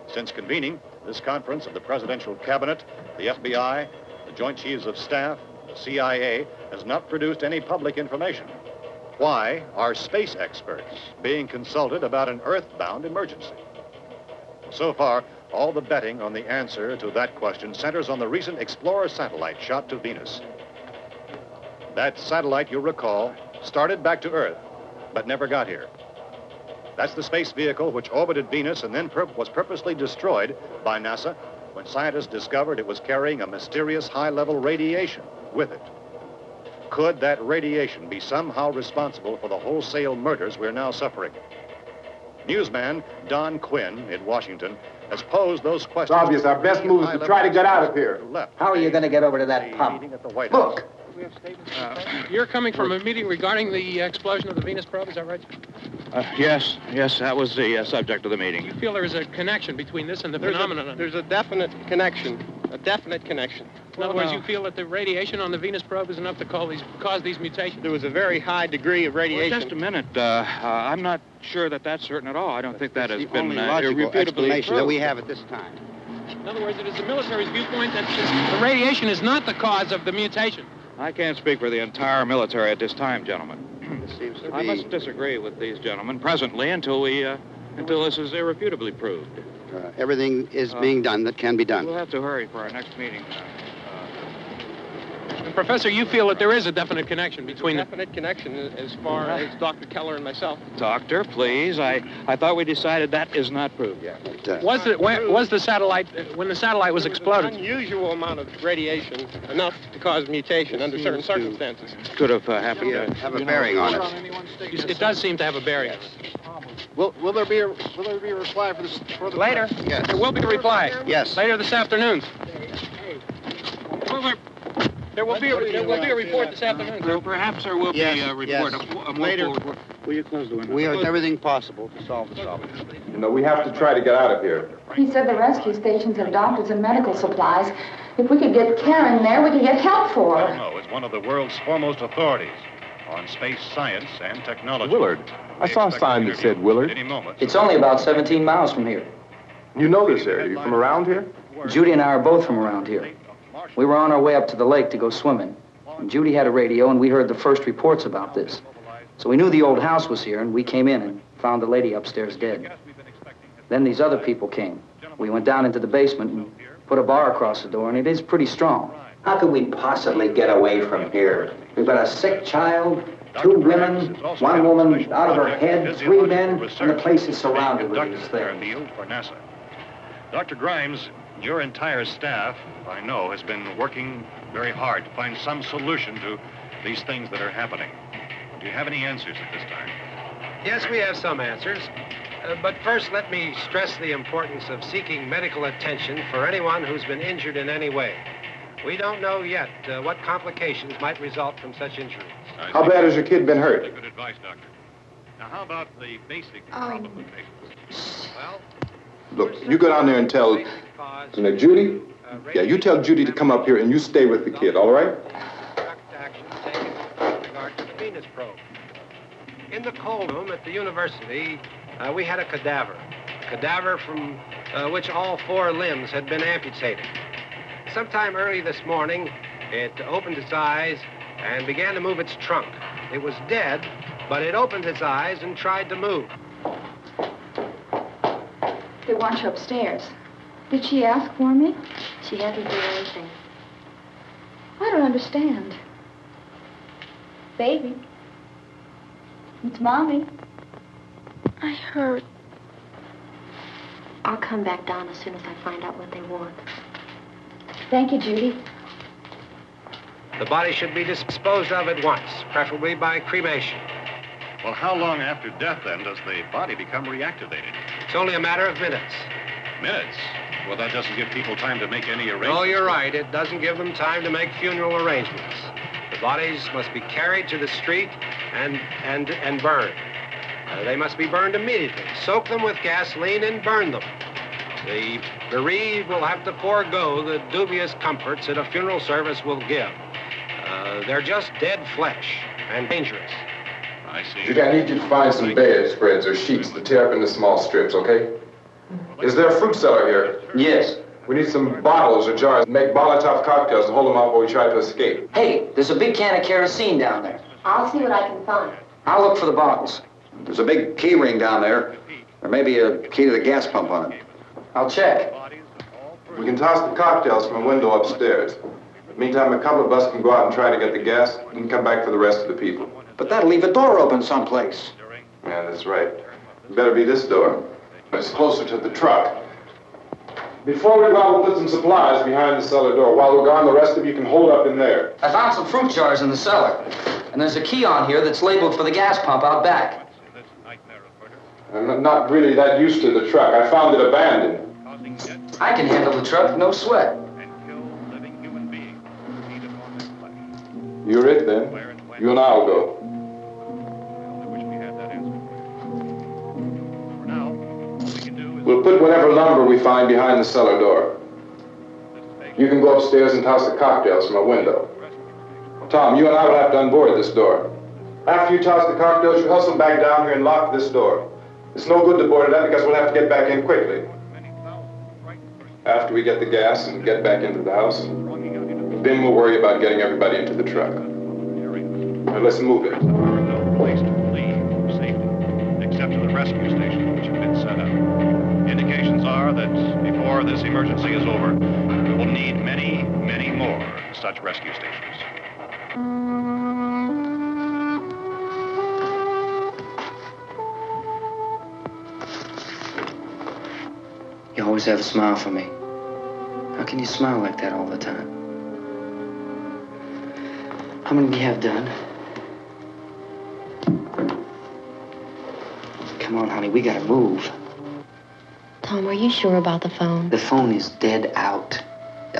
C: Since convening this conference of the presidential cabinet, the FBI, the Joint Chiefs of Staff, the CIA has not produced any public information. Why are space experts being consulted about an earthbound emergency? So far, all the betting on the answer to that question centers on the recent Explorer satellite shot to Venus. That satellite, you'll recall, started back to Earth, but never got here. That's the space vehicle which orbited Venus and then was purposely destroyed by NASA when scientists discovered it was carrying a mysterious high-level radiation with it. Could that radiation be somehow responsible for the wholesale murders we're now suffering? Newsman Don Quinn in Washington has posed those questions.
F: It's obvious our best move is to try to get out of here.
I: How are you going to get over to that pump? Look.
K: You're coming from a meeting regarding the explosion of the Venus probe, is that right?
L: Yes, that was the subject of the meeting.
K: You feel there is a connection between this and the phenomenon?
L: There's a definite connection.
K: In other words, you feel that the radiation on the Venus probe is enough to cause these mutations?
L: There was a very high degree of radiation.
M: Well, just a minute. I'm not sure that that's certain at all. I don't think that has been
L: logical explanation
M: proved.
L: that we have at this time.
K: In other words, it is the military's viewpoint that the radiation is not the cause of the mutation.
M: I can't speak for the entire military at this time, gentlemen.
L: This seems to
M: I must disagree with these gentlemen presently until this is irrefutably proved.
L: Everything is being done that can be done.
M: We'll have to hurry for our next meeting.
K: And Professor, you feel that there is a definite connection between
L: Definite connection as far as Dr. Keller and myself.
M: Doctor, please. I thought we decided that is not proved yet.
K: Was the satellite, when the satellite was exploded?
L: An unusual amount of radiation, enough to cause mutation under certain circumstances.
M: Could have happened.
L: Have a bearing on it.
K: It does seem to have a bearing.
L: Will there be a reply for the
K: Later?
L: Yes.
K: There will be a reply.
L: Yes.
K: Later this afternoon. There will be a report this afternoon.
M: Perhaps there will be a report.
L: Later.
M: Will you close the window?
N: We are doing everything possible to solve the problem.
F: You know, we have to try to get out of here.
A: He said the rescue stations have doctors and medical supplies. If we could get care in there, we could get help for her.
C: No, it's one of the world's foremost authorities on space science and technology.
F: Willard. I saw a sign that said Willard.
C: Any moment.
H: It's only about 17 miles from here.
F: You know this area. You from around here?
H: Judy and I are both from around here. We were on our way up to the lake to go swimming. And Judy had a radio, and we heard the first reports about this. So we knew the old house was here, and we came in and found the lady upstairs dead. Then these other people came. We went down into the basement and put a bar across the door, and it is pretty strong.
I: How could we possibly get away from here? We've got a sick child, 2 women, 1 woman out of her head, 3 men, and the place is surrounded with these things.
C: For NASA. Dr. Grimes, your entire staff, I know, has been working very hard to find some solution to these things that are happening. Do you have any answers at this time?
L: Yes, we have some answers. But first, let me stress the importance of seeking medical attention for anyone who's been injured in any way. We don't know yet what complications might result from such injuries.
F: How bad has your kid been hurt?
C: Good advice, Doctor. Now, how about the basic problem of patients?
L: Well,
F: Look, you go down there and tell, Judy? Yeah, you tell Judy to come up here and you stay with the kid, all right?
L: Direct action taken with regard to the Venus probe. In the cold room at the university, we had a cadaver from which all 4 limbs had been amputated. Sometime early this morning, it opened its eyes and began to move its trunk. It was dead, but it opened its eyes and tried to move.
A: They want you upstairs. Did she ask for me?
O: She hasn't done anything.
A: I don't understand. Baby. It's Mommy.
O: I heard. I'll come back down as soon as I find out what they want.
A: Thank you, Judy.
L: The body should be disposed of at once, preferably by cremation.
C: Well, how long after death, then, does the body become reactivated?
L: It's only a matter of minutes.
C: Minutes? Well, that doesn't give people time to make any arrangements.
L: Oh, you're right. It doesn't give them time to make funeral arrangements. The bodies must be carried to the street and burned. They must be burned immediately. Soak them with gasoline and burn them. The bereaved will have to forego the dubious comforts that a funeral service will give. They're just dead flesh and dangerous.
C: I see.
F: Judy, I need you to find some bedspreads or sheets to tear up into small strips, okay? Is there a fruit cellar here?
H: Yes.
F: We need some bottles or jars to make Molotov cocktails and hold them out while we try to escape.
H: Hey, there's a big can of kerosene down there.
O: I'll see what I can find.
H: I'll look for the bottles.
I: There's a big key ring down there. There may be a key to the gas pump on it.
H: I'll check.
F: We can toss the cocktails from a window upstairs. Meantime, a couple of us can go out and try to get the gas and come back for the rest of the people.
I: But that'll leave a door open someplace.
F: Yeah, that's right. It better be this door. It's closer to the truck. Before we go out, we'll put some supplies behind the cellar door. While we're gone, the rest of you can hold up in there.
H: I found some fruit jars in the cellar. And there's a key on here that's labeled for the gas pump out back.
F: I'm not really that used to the truck. I found it abandoned.
H: I can handle the truck, no sweat.
F: You're it, then. You and I'll go. We'll put whatever lumber we find behind the cellar door. You can go upstairs and toss the cocktails from a window. Tom, you and I will have to unboard this door. After you toss the cocktails, you hustle back down here and lock this door. It's no good to board it up because we'll have to get back in quickly. After we get the gas and get back into the house, then we'll worry about getting everybody into the truck. Now let's move it.
C: No place to flee for safety, except to the rescue station, which have been set up. Indications are that before this emergency is over, we will need many, many more such rescue stations.
H: You always have a smile for me. How can you smile like that all the time? How many do you have done? Come on, honey, we gotta move.
O: Tom, are you sure about the phone?
H: The phone is dead out.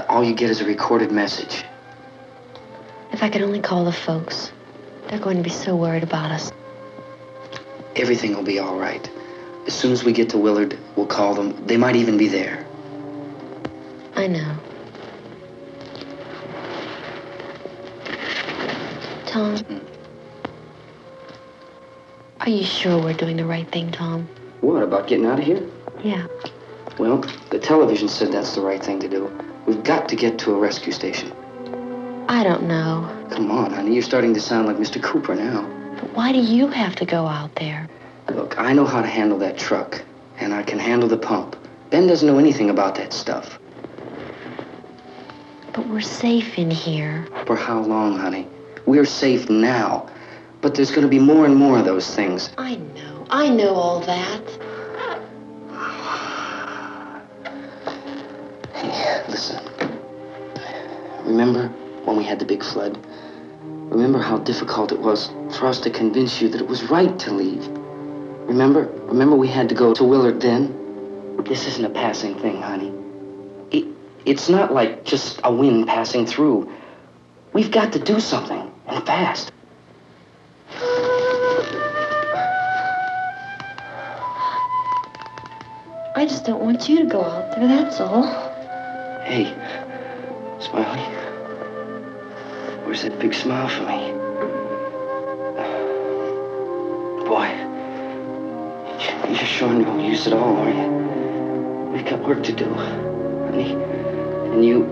H: All you get is a recorded message.
O: If I could only call the folks. They're going to be so worried about us.
H: Everything will be all right. As soon as we get to Willard, we'll call them. They might even be there.
O: I know. Tom? Are you sure we're doing the right thing, Tom?
H: What, about getting out of here?
O: Yeah.
H: Well, the television said that's the right thing to do. We've got to get to a rescue station.
O: I don't know.
H: Come on, honey. You're starting to sound like Mr. Cooper now.
O: But why do you have to go out there?
H: Look, I know how to handle that truck, and I can handle the pump. Ben doesn't know anything about that stuff.
O: But we're safe in here.
H: For how long, honey? We're safe now. But there's going to be more and more of those things.
O: I know. I know all that.
H: Hey, listen. Remember when we had the big flood? Remember how difficult it was for us to convince you that it was right to leave? Remember we had to go to Willard then? This isn't a passing thing, honey. It's not like just a wind passing through. We've got to do something, and fast.
O: I just don't want you to go out there, that's all.
H: Hey, Smiley. Where's that big smile for me? Boy, you're sure no use at all, are you? We've got work to do, honey. And you...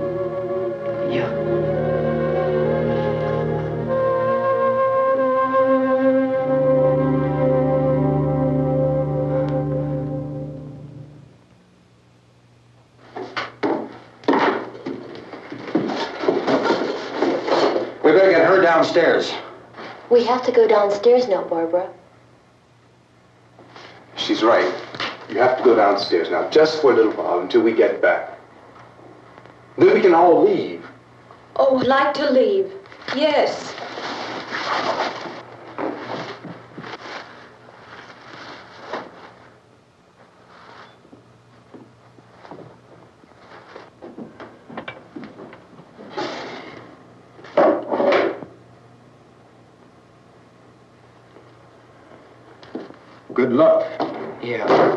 I: We better get her downstairs.
O: We have to go downstairs now, Barbara.
F: She's right. You have to go downstairs now, just for a little while, until we get back. Then we can all leave.
G: Oh, I'd like to leave. Yes.
F: Good luck.
H: Yeah.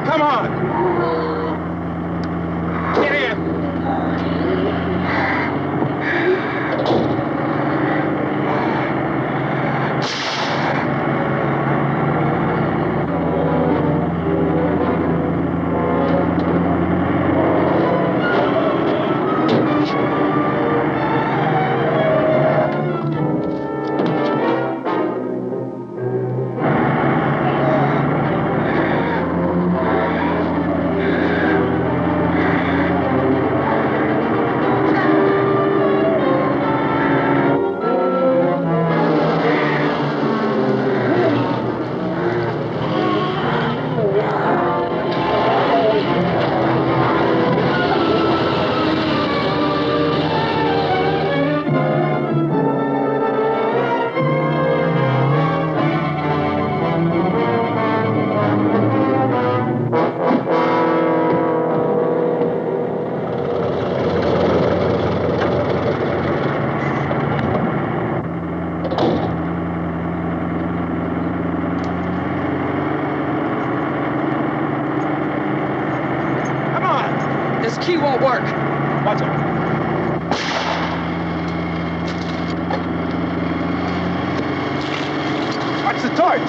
F: Come on! Get in!
H: work.
F: Watch it. Watch the torch.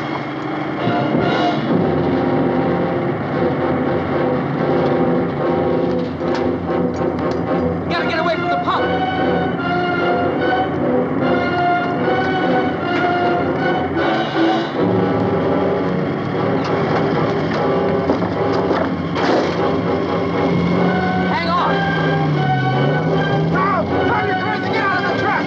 H: We gotta get away from the pump. Hang on.
F: Now, drive your cars to get out of the truck.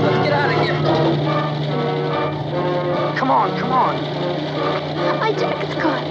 H: Let's get out of here. Come on, come on.
O: My jacket's caught.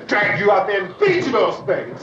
F: Drag you out there and feed you those things.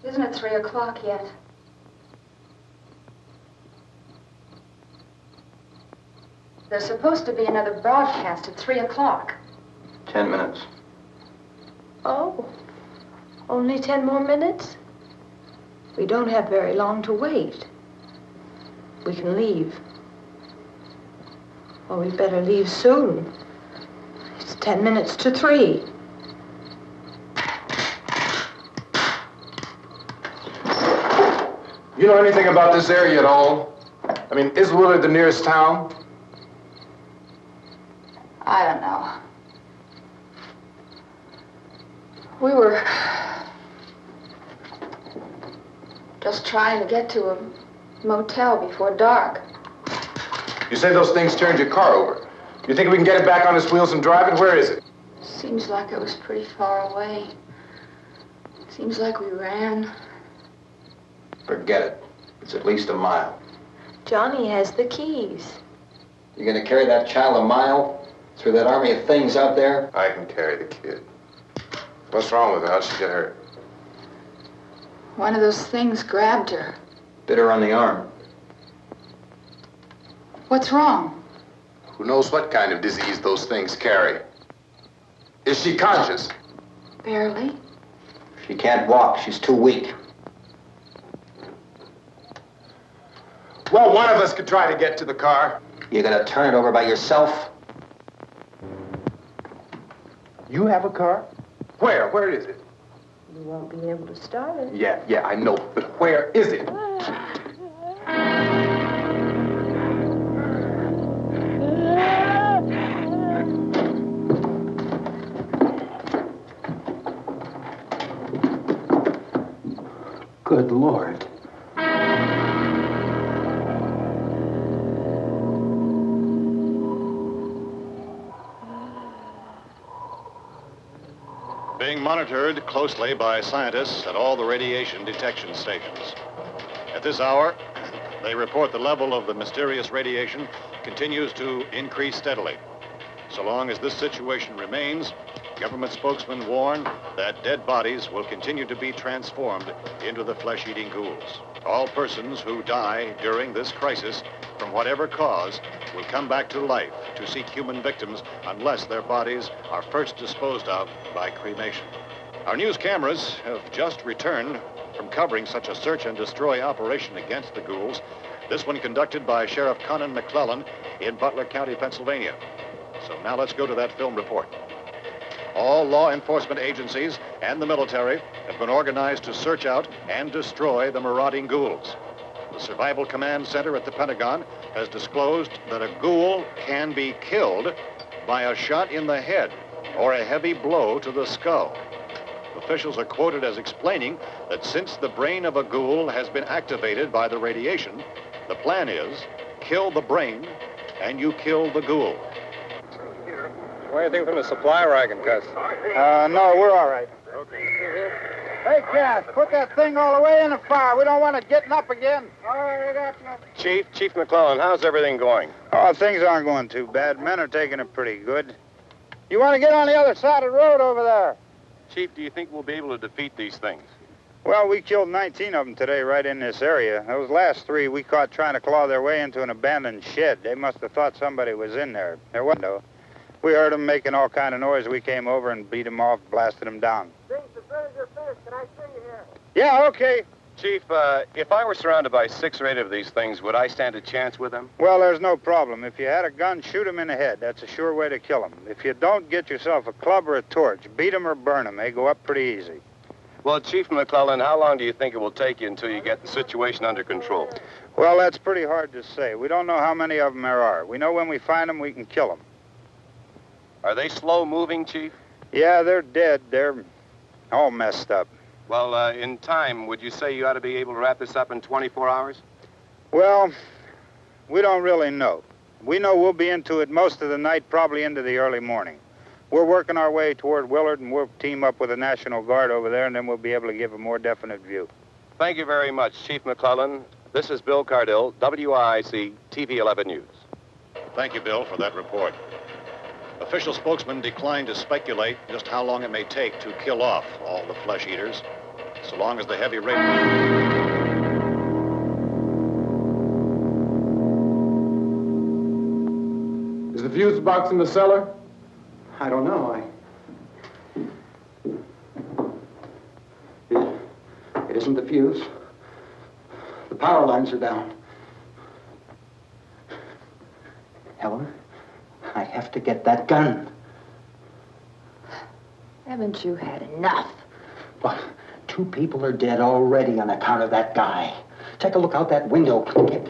A: Isn't it 3 o'clock yet? There's supposed to be another broadcast at 3 o'clock.
F: 10 minutes.
G: Oh, only 10 more minutes? We don't have very long to wait. We can leave. Oh, we'd better leave soon. It's 10 minutes to 3.
F: You know anything about this area at all? I mean, is Willard the nearest town?
A: I don't know. We were just trying to get to a motel before dark.
F: You say those things turned your car over. You think we can get it back on its wheels and drive it? Where is it?
A: Seems like it was pretty far away. Seems like we ran.
I: Forget it. It's at least a mile.
G: Johnny has the keys.
I: You gonna carry that child a mile through that army of things out there?
F: I can carry the kid. What's wrong with her? How'd she get hurt?
A: One of those things grabbed her.
I: Bit her on the arm.
A: What's wrong?
F: Who knows what kind of disease those things carry? Is she conscious?
A: Barely.
I: She can't walk. She's too weak.
F: Well, one of us could try to get to the car.
I: You gonna turn it over by yourself?
F: You have a car? Where? Where is it?
G: You won't be able to start it.
F: Yeah, I know. But where is it?
I: Good Lord.
C: Being monitored closely by scientists at all the radiation detection stations. At this hour, they report the level of the mysterious radiation continues to increase steadily. So long as this situation remains, government spokesmen warn that dead bodies will continue to be transformed into the flesh-eating ghouls. All persons who die during this crisis, from whatever cause, will come back to life to seek human victims unless their bodies are first disposed of by cremation. Our news cameras have just returned from covering such a search and destroy operation against the ghouls, this one conducted by Sheriff Conan McClellan in Butler County, Pennsylvania. So now let's go to that film report. All law enforcement agencies and the military have been organized to search out and destroy the marauding ghouls. The Survival Command Center at the Pentagon has disclosed that a ghoul can be killed by a shot in the head or a heavy blow to the skull. Officials are quoted as explaining that since the brain of a ghoul has been activated by the radiation, the plan is kill the brain and you kill the ghoul.
L: Anything from the supply wagon, Cuz?
N: No, we're all right. Okay. Hey, Cass, put that thing all the way in the fire. We don't want it getting up again. All right,
L: Chief McClellan, how's everything going?
N: Oh, things aren't going too bad. Men are taking it pretty good. You want to get on the other side of the road over there?
L: Chief, do you think we'll be able to defeat these things?
N: Well, we killed 19 of them today right in this area. Those last 3 we caught trying to claw their way into an abandoned shed. They must have thought somebody was in there. There wasn't, though. We heard them making all kind of noise. We came over and beat them off, blasted them down.
P: Things as good as your fist. Can I see you here?
N: Yeah, okay.
L: Chief, if I were surrounded by 6 or 8 of these things, would I stand a chance with them?
N: Well, there's no problem. If you had a gun, shoot them in the head. That's a sure way to kill them. If you don't, get yourself a club or a torch. Beat them or burn them. They go up pretty easy.
L: Well, Chief McClellan, how long do you think it will take you until you get the situation under control?
N: Well, that's pretty hard to say. We don't know how many of them there are. We know when we find them, we can kill them.
L: Are they slow-moving, Chief?
N: Yeah, they're dead. They're all messed up.
L: Well, in time, would you say you ought to be able to wrap this up in 24 hours?
N: Well, we don't really know. We know we'll be into it most of the night, probably into the early morning. We're working our way toward Willard, and we'll team up with the National Guard over there, and then we'll be able to give a more definite view.
L: Thank you very much, Chief McClellan. This is Bill Cardill, WIC TV 11 News.
C: Thank you, Bill, for that report. Official spokesman declined to speculate just how long it may take to kill off all the flesh eaters, so long as the heavy rain...
F: Is the fuse box in the cellar?
I: I don't know. wasn't the fuse. The power lines are down. Helen, I have to get that gun.
G: Haven't you had enough?
I: But 2 people are dead already on account of that guy. Take a look out that window. Get...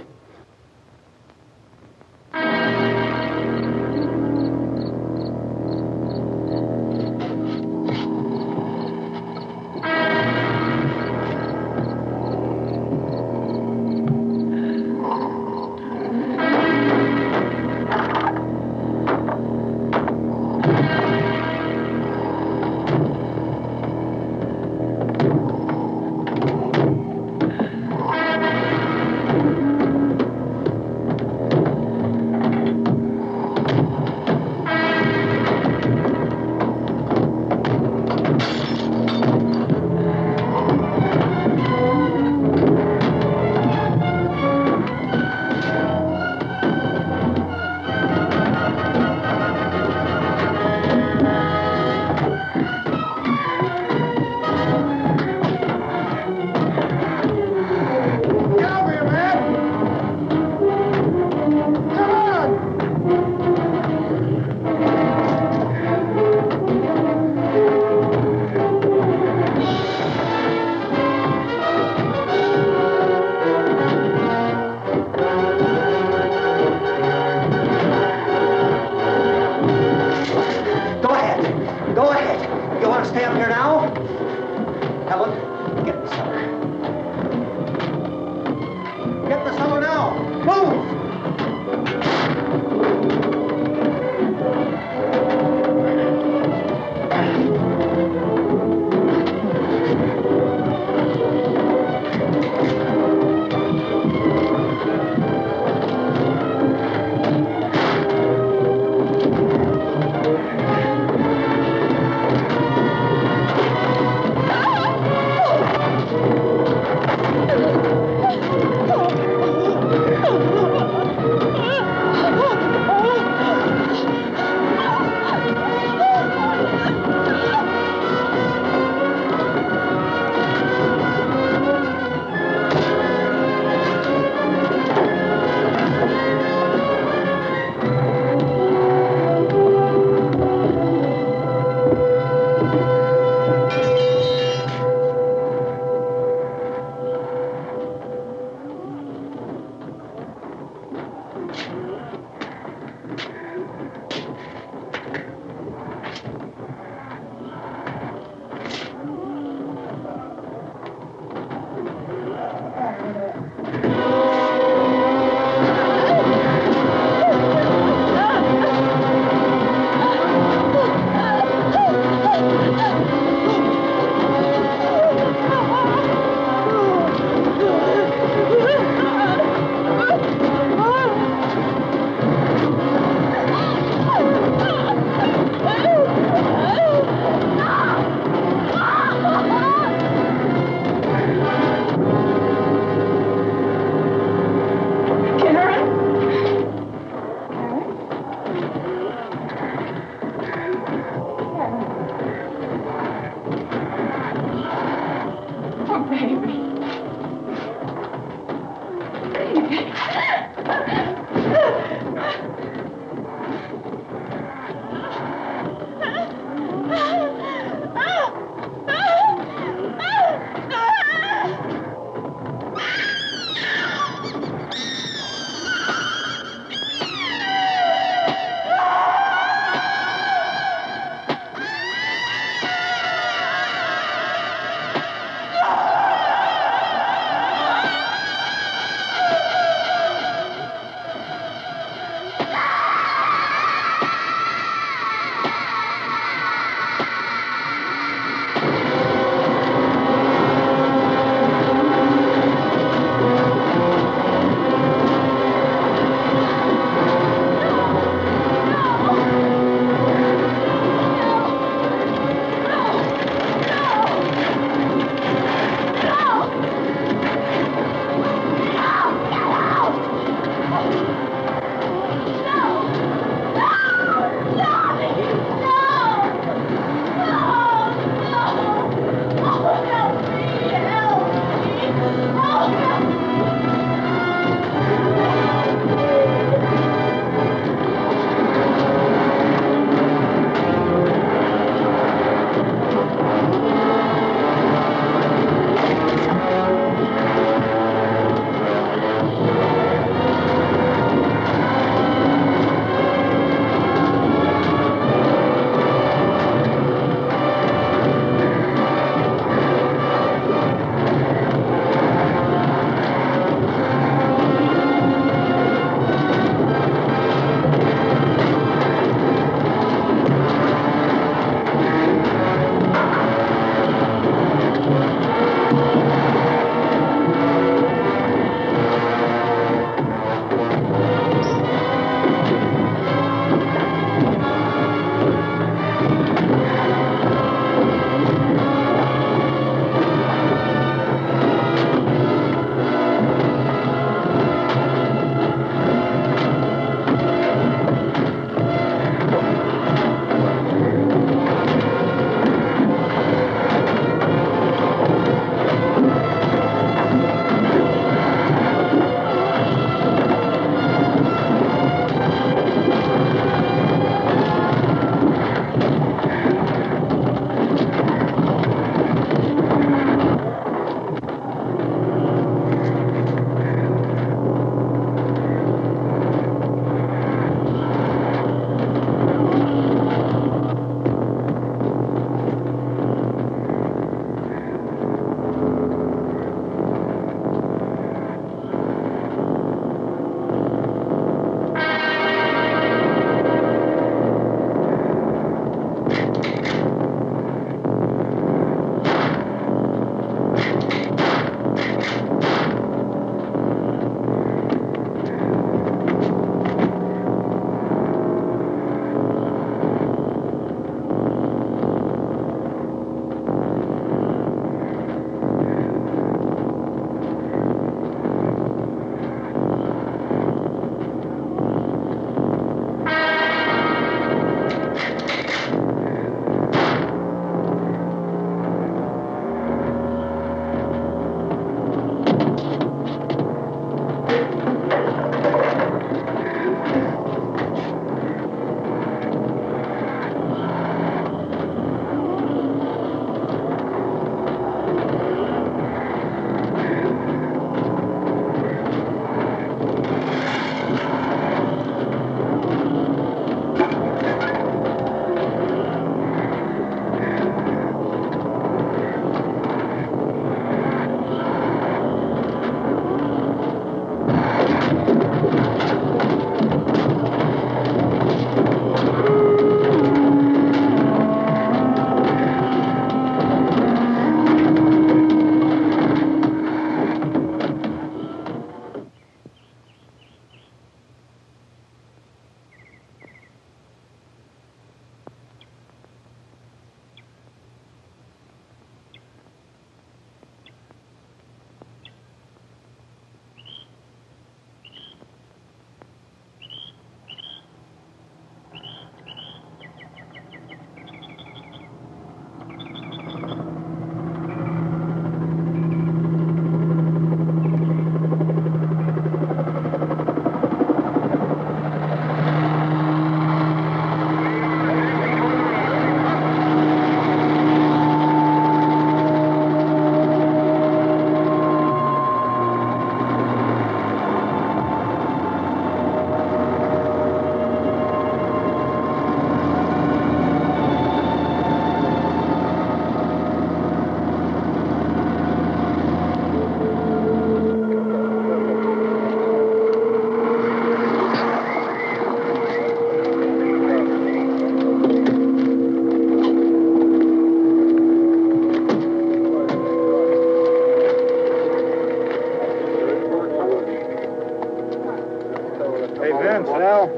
N: Hey, Vince, Al,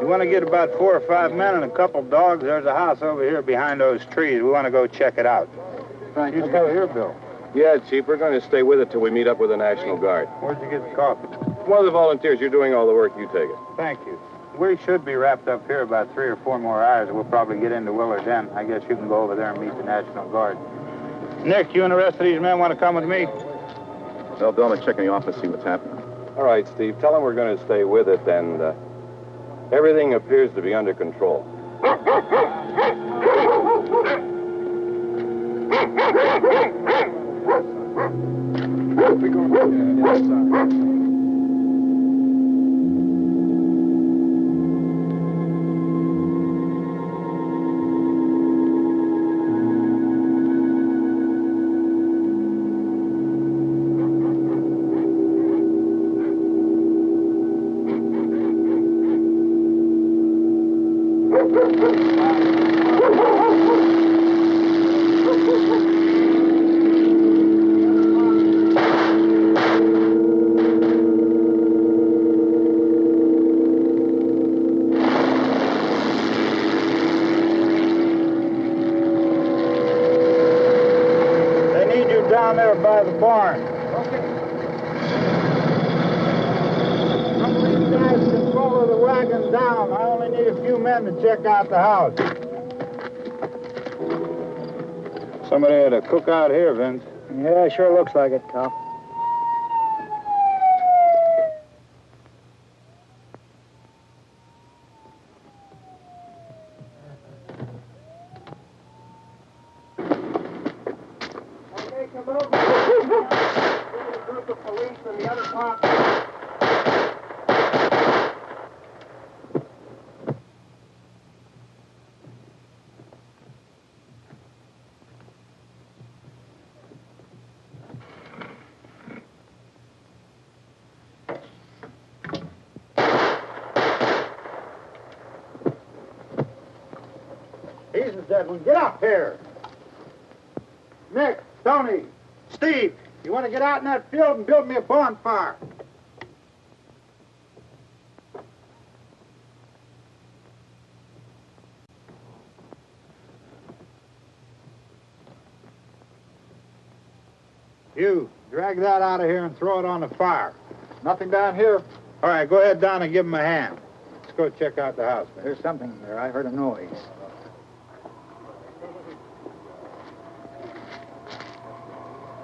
N: you want to get about 4 or 5 men and a couple dogs? There's a house over here behind those trees. We want to go check it out.
Q: Right.
N: You still here, Bill?
Q: Yeah, Chief, we're going to stay with it till we meet up with the National Guard.
N: Where'd you get the coffee?
Q: One of the volunteers, you're doing all the work, you take it.
N: Thank you. We should be wrapped up here about 3 or 4 more hours. We'll probably get into Willard then. I guess you can go over there and meet the National Guard. Nick, you and the rest of these men want to come with me?
Q: Well, Bill, let's check in the office, see what's happening. All right, Steve, tell them we're going to stay with it, and everything appears to be under control.
N: Down there by the barn. Okay. Some of these guys can follow the wagon down. I only need a few men to check out the house. Somebody had a cookout here, Vince.
Q: Yeah, sure looks like it, Tom.
N: He's the dead one. Get up here. Nick, Tony, Steve, you want to get out in that field and build me a bonfire? You, drag that out of here and throw it on the fire. Nothing down here. All right, go ahead down and give him a hand. Let's go check out the house.
Q: There's something there. I heard a noise.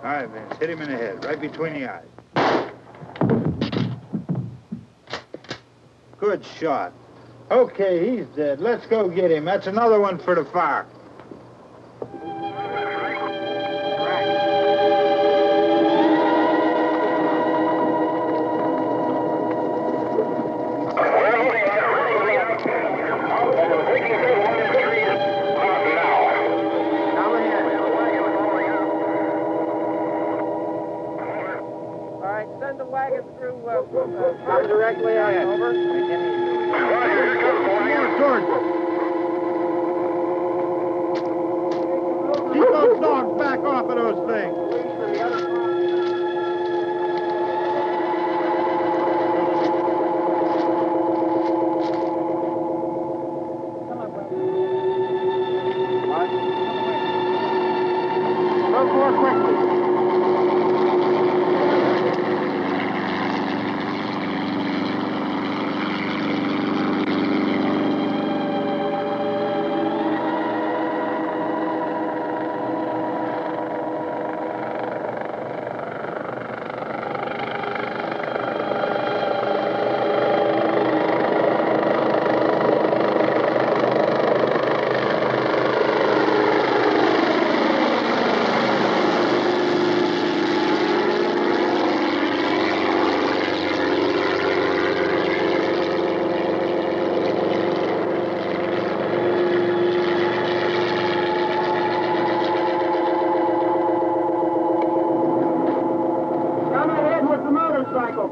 N: All right, Vince, hit him in the head, right between the eyes. Good shot. Okay, he's dead. Let's go get him. That's another one for the fire.
Q: Come directly ahead. Over.
N: Keep those dogs back off of those things.
Q: Move more quickly.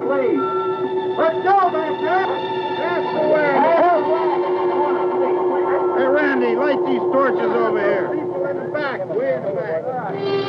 N: Please. Let's go back there. That's the way. Hey, Randy, light these torches over here. People in the back, way in the back.